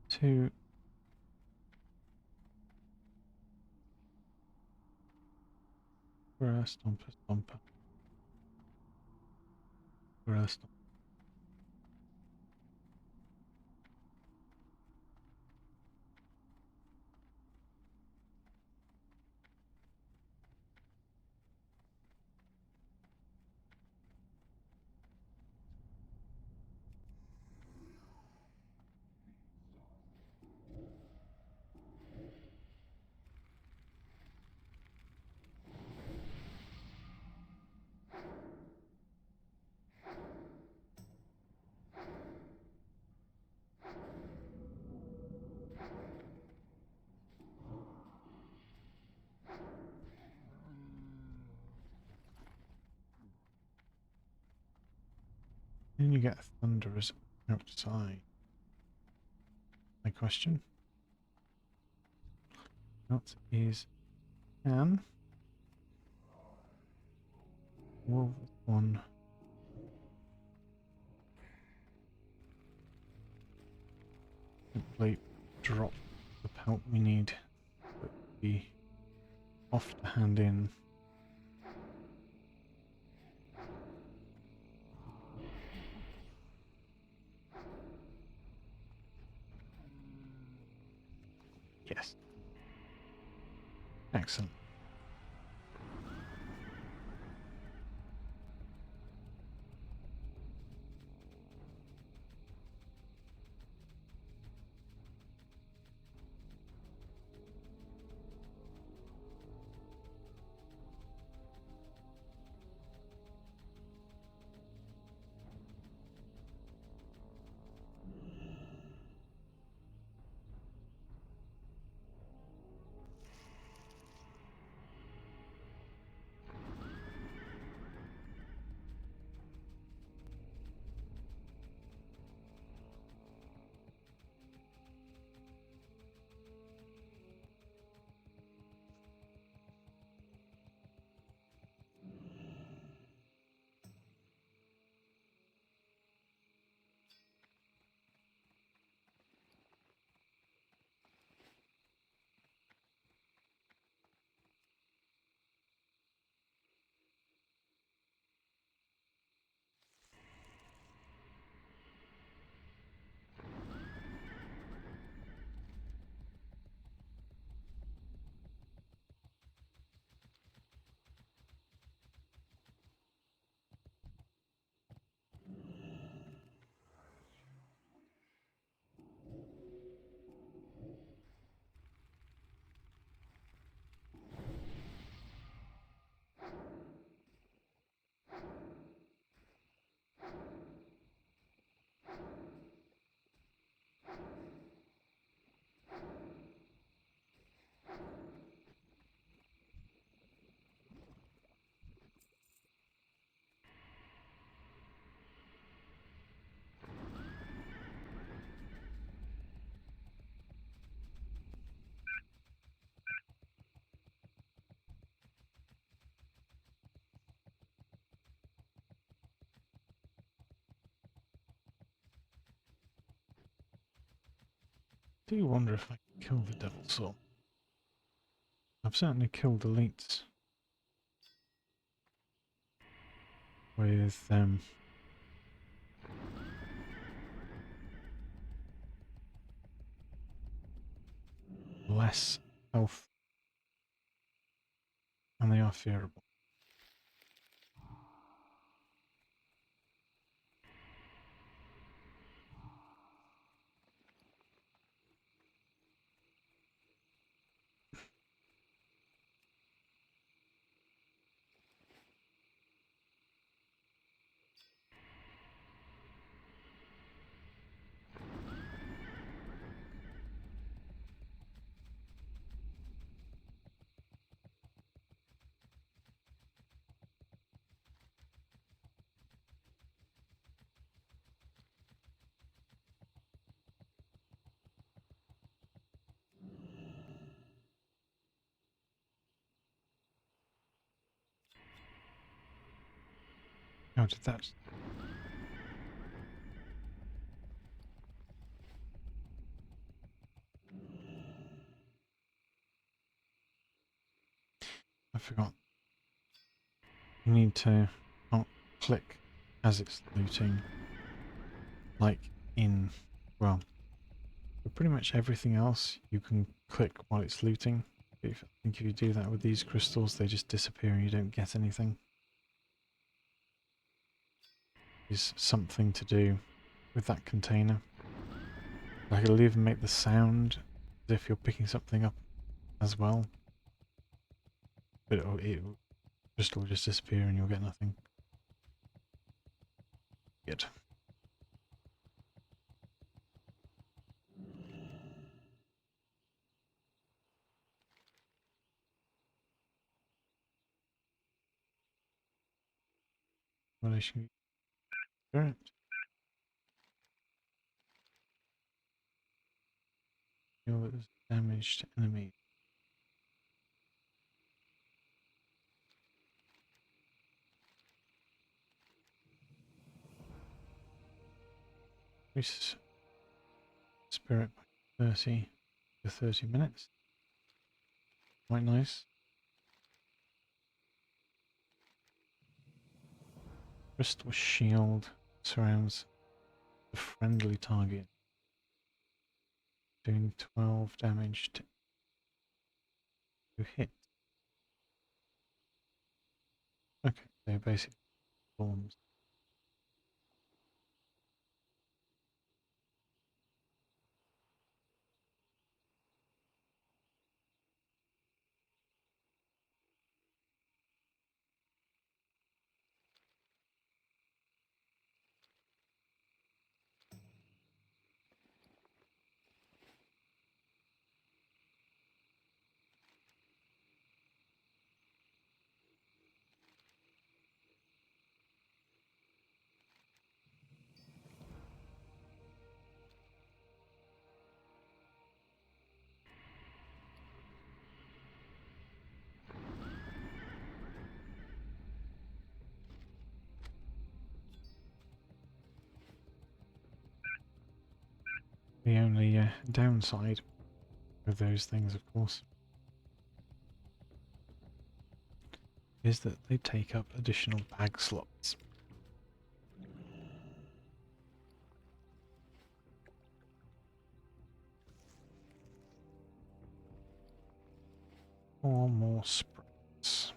Two. Gorilla stomper, stomper. Gorilla stomper. Then you get thunderers outside. My question. That is can wolf one hopefully drop the pelt we need. But be off to hand in. Yes. Excellent. I do wonder if I can kill the devil soul. I've certainly killed elites with less health, and they are fearable. How did that? I forgot. You need to not click as it's looting, like in, well, for pretty much everything else you can click while it's looting. I think if you do that with these crystals, they just disappear and you don't get anything. Is something to do with that container. Like it'll even make the sound as if you're picking something up as well. But it'll just disappear and you'll get nothing. Good. Relation spirit. Deals damage to enemy. Increase spirit by 30 to 30 minutes. Quite nice. Crystal shield surrounds the friendly target, doing 12 damage to hit. Okay, so basic forms. The only downside of those things, of course, is that they take up additional bag slots. Or more sprites.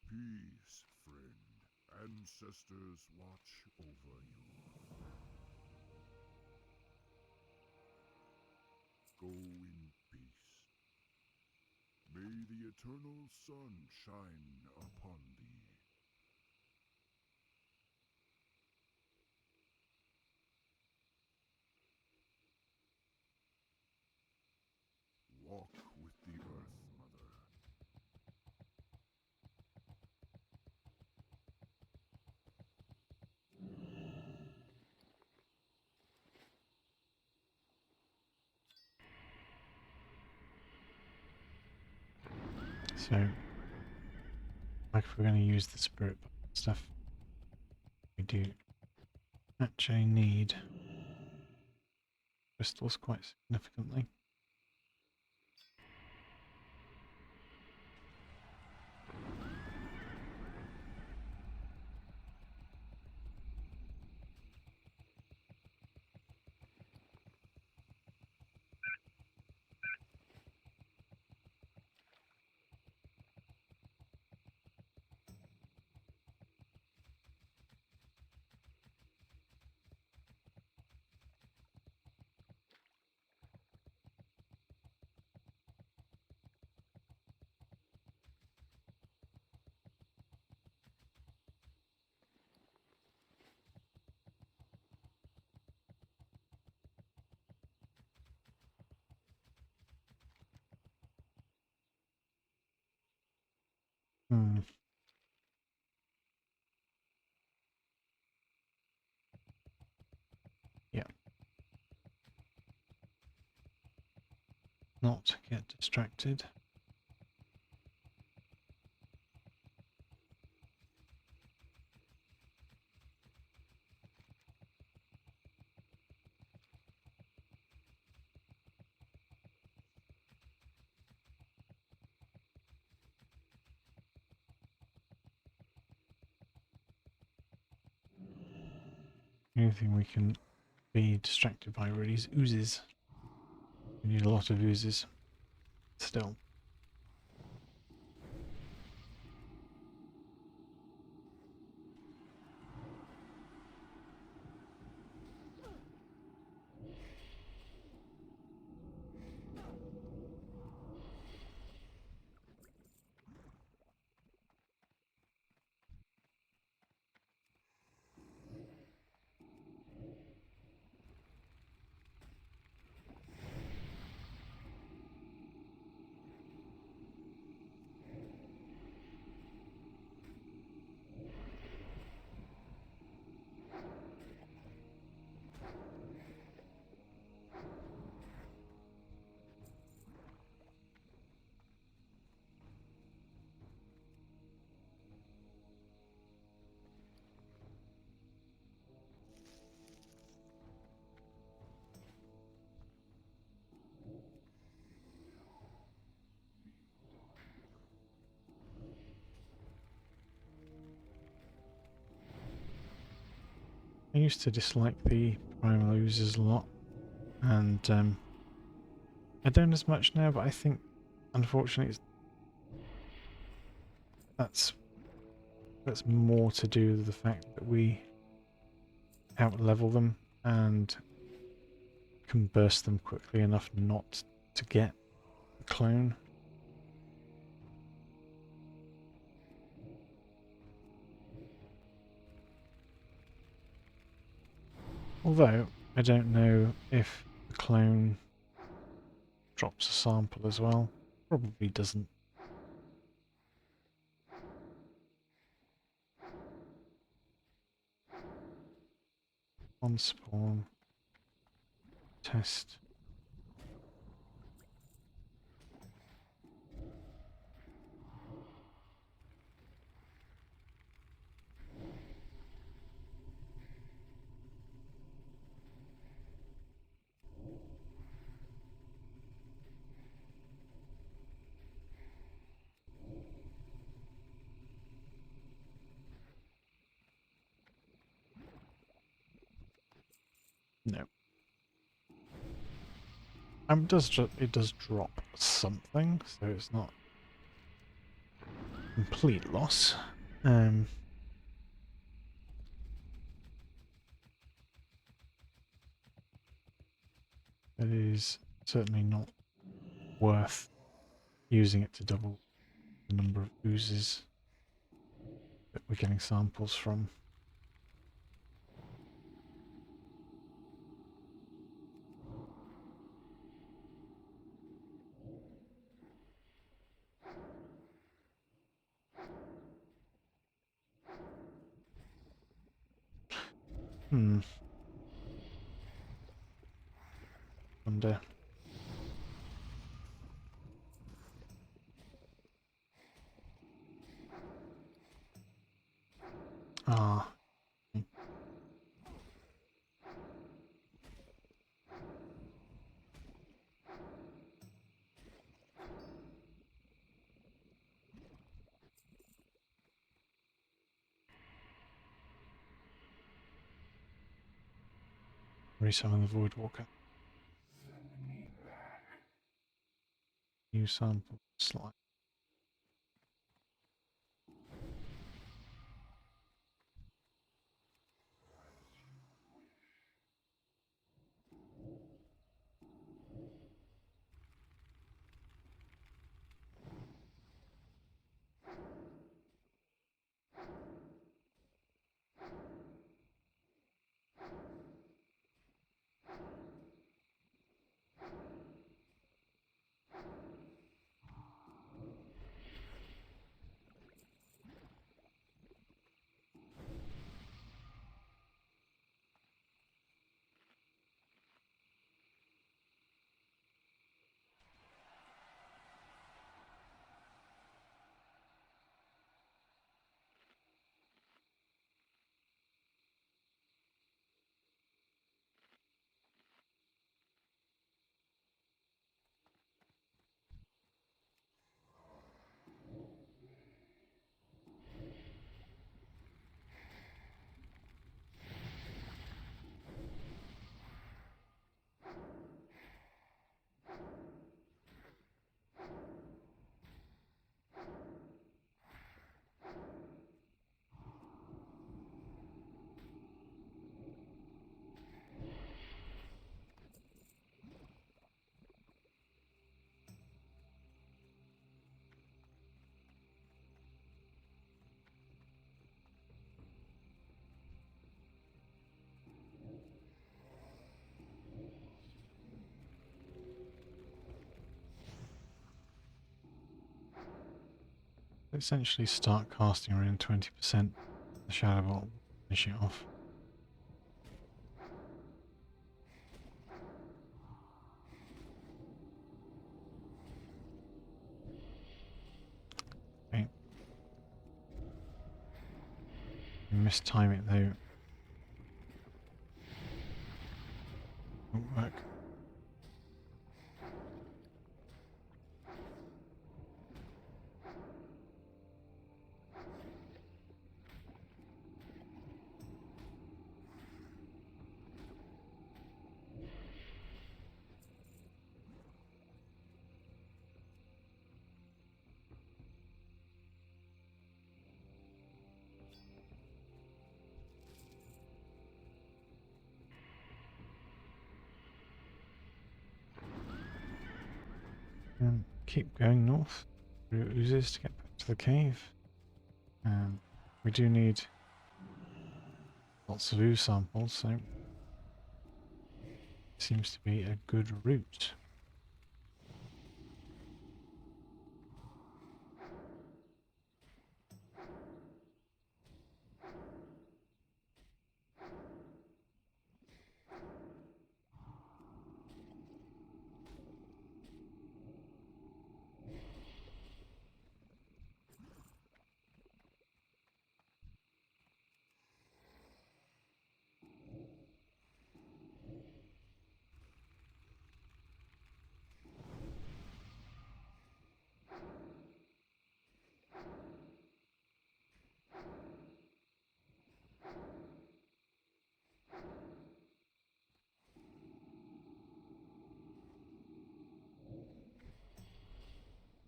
Peace, friend. Ancestors watch over you. Go in peace. May the eternal sun shine upon thee. Walk with the earth, Mother. So, like if we're going to use the spirit stuff, we do actually need crystals quite significantly. Hmm. Yeah. Not get distracted. The only thing we can be distracted by really is oozes. We need a lot of oozes still. I used to dislike the primal oozes a lot, and I don't as much now, but I think, unfortunately, that's more to do with the fact that we out-level them and can burst them quickly enough not to get a clone. Although, I don't know if the clone drops a sample as well. Probably doesn't. On spawn. Test. No. It does drop something, so it's not complete loss. It is certainly not worth using it to double the number of oozes that we're getting samples from. Wonder. Ah. Resummon the Voidwalker. New sample slide. Essentially start casting around 20%. The Shadow Bolt will finish it off. Okay. Mistime it though. Won't work. And keep going north through oozes to get back to the cave. We do need lots of ooze samples, so seems to be a good route.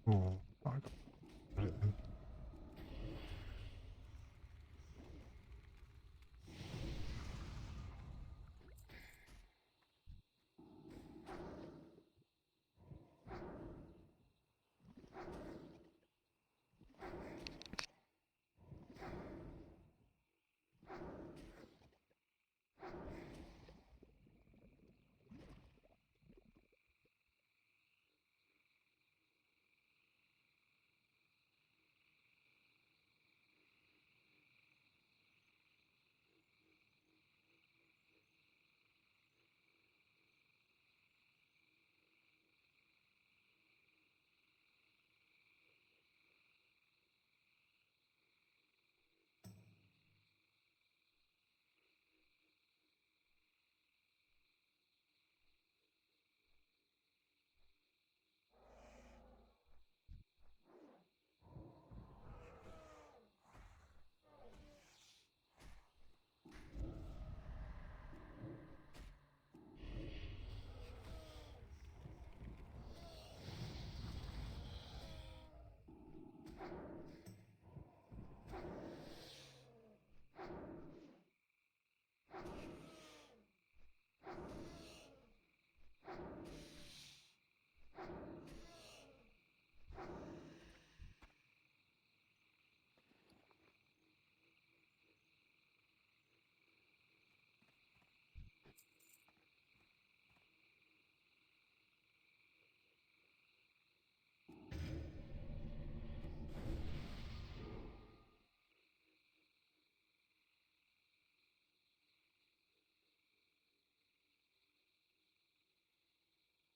Oh, I got it then.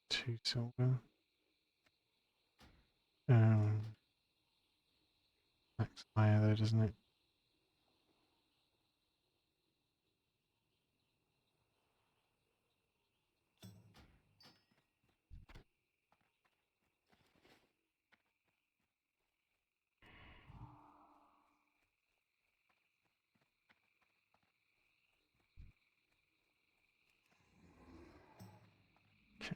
Two silver. Max higher though, doesn't it? Okay.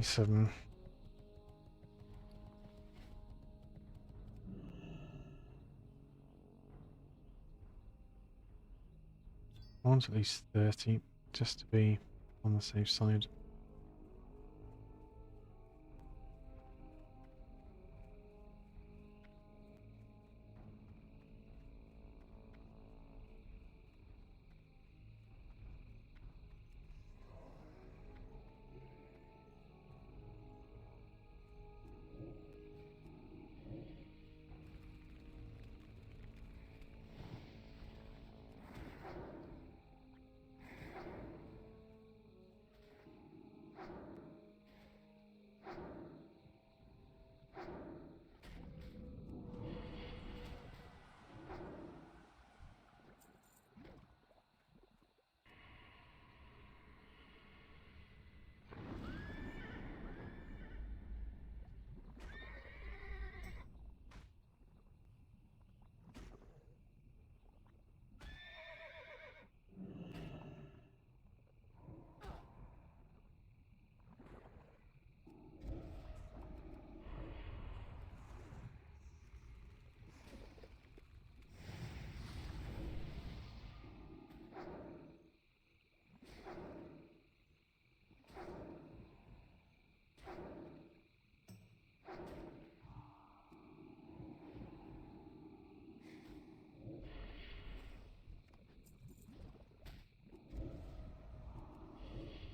Seven. want at least 30 just to be on the safe side.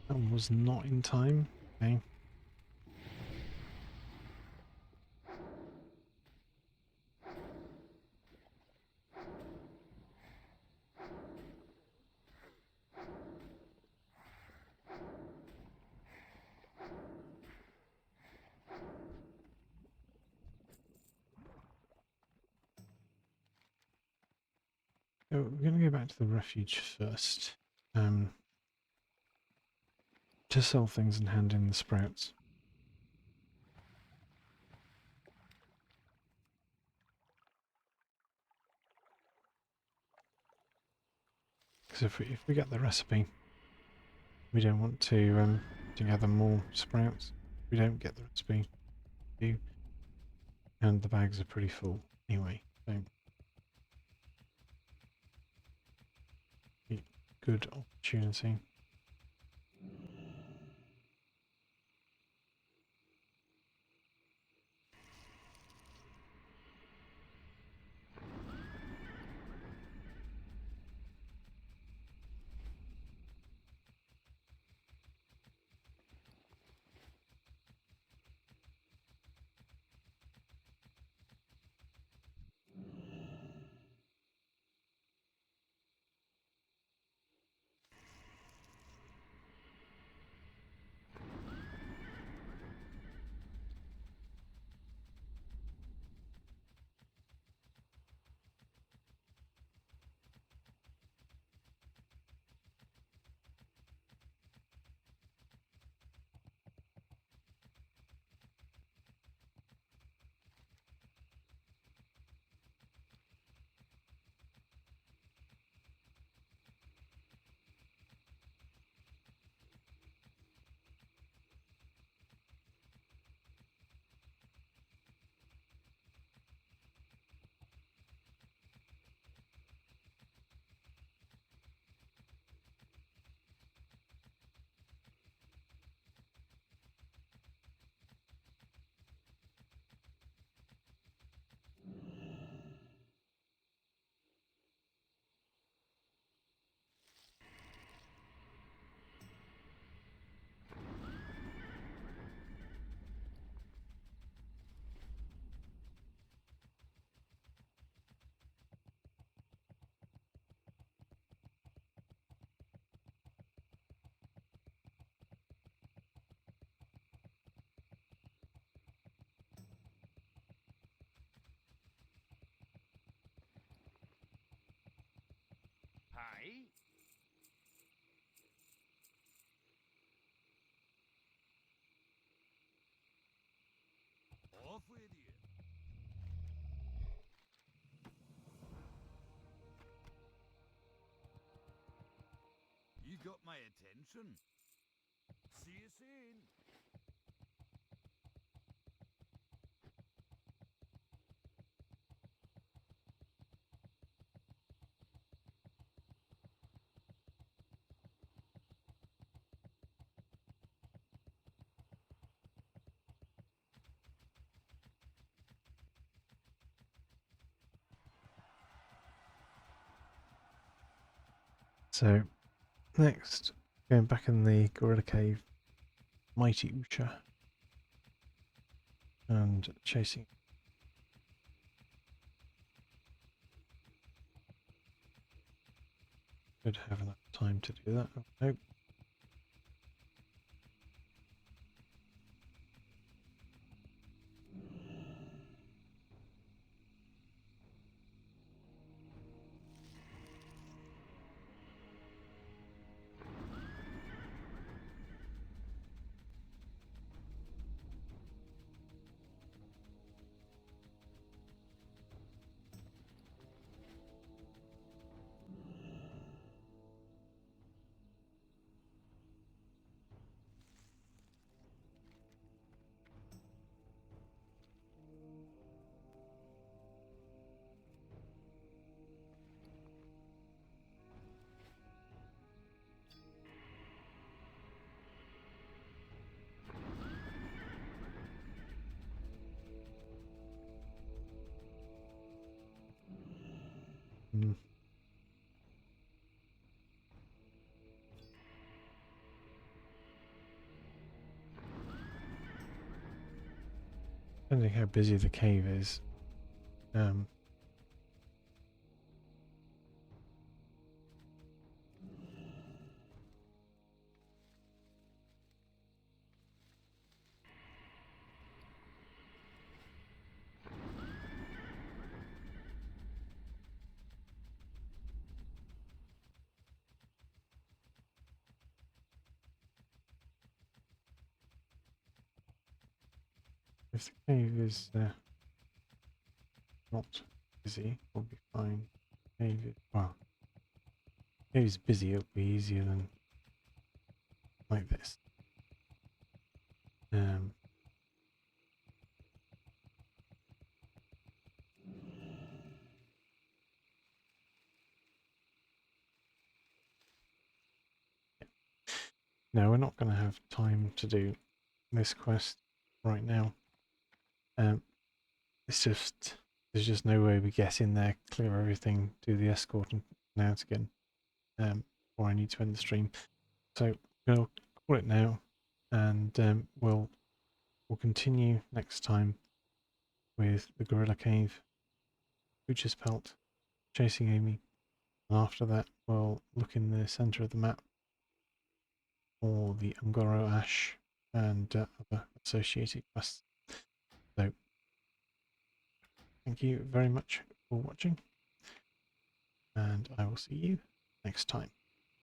That one was not in time. Okay. So we're going to go back to the refuge first. To sell things and hand in the sprouts. Because if we get the recipe, we don't want to gather more sprouts. We don't get the recipe, do, and the bags are pretty full anyway. So good opportunity. Hi. Off with you. You got my attention. See you soon. So next, going back in the Gorilla Cave, Mighty Ucha, and chasing. Should have enough time to do that. Oh, nope. Hmm. Depending how busy the cave is, if the cave is not busy, we'll be fine. Cave is, well, cave is busy, it'll be easier than like this. No, we're not going to have time to do this quest right now. It's just, there's just no way we get in there, clear everything, do the escort and out again, or I need to end the stream. So we'll call it now, and we'll continue next time with the Gorilla Cave, Ucha's Pelt, chasing Amy, and after that we'll look in the centre of the map for the Angoro Ash and other associated quests. So thank you very much for watching, and I will see you next time.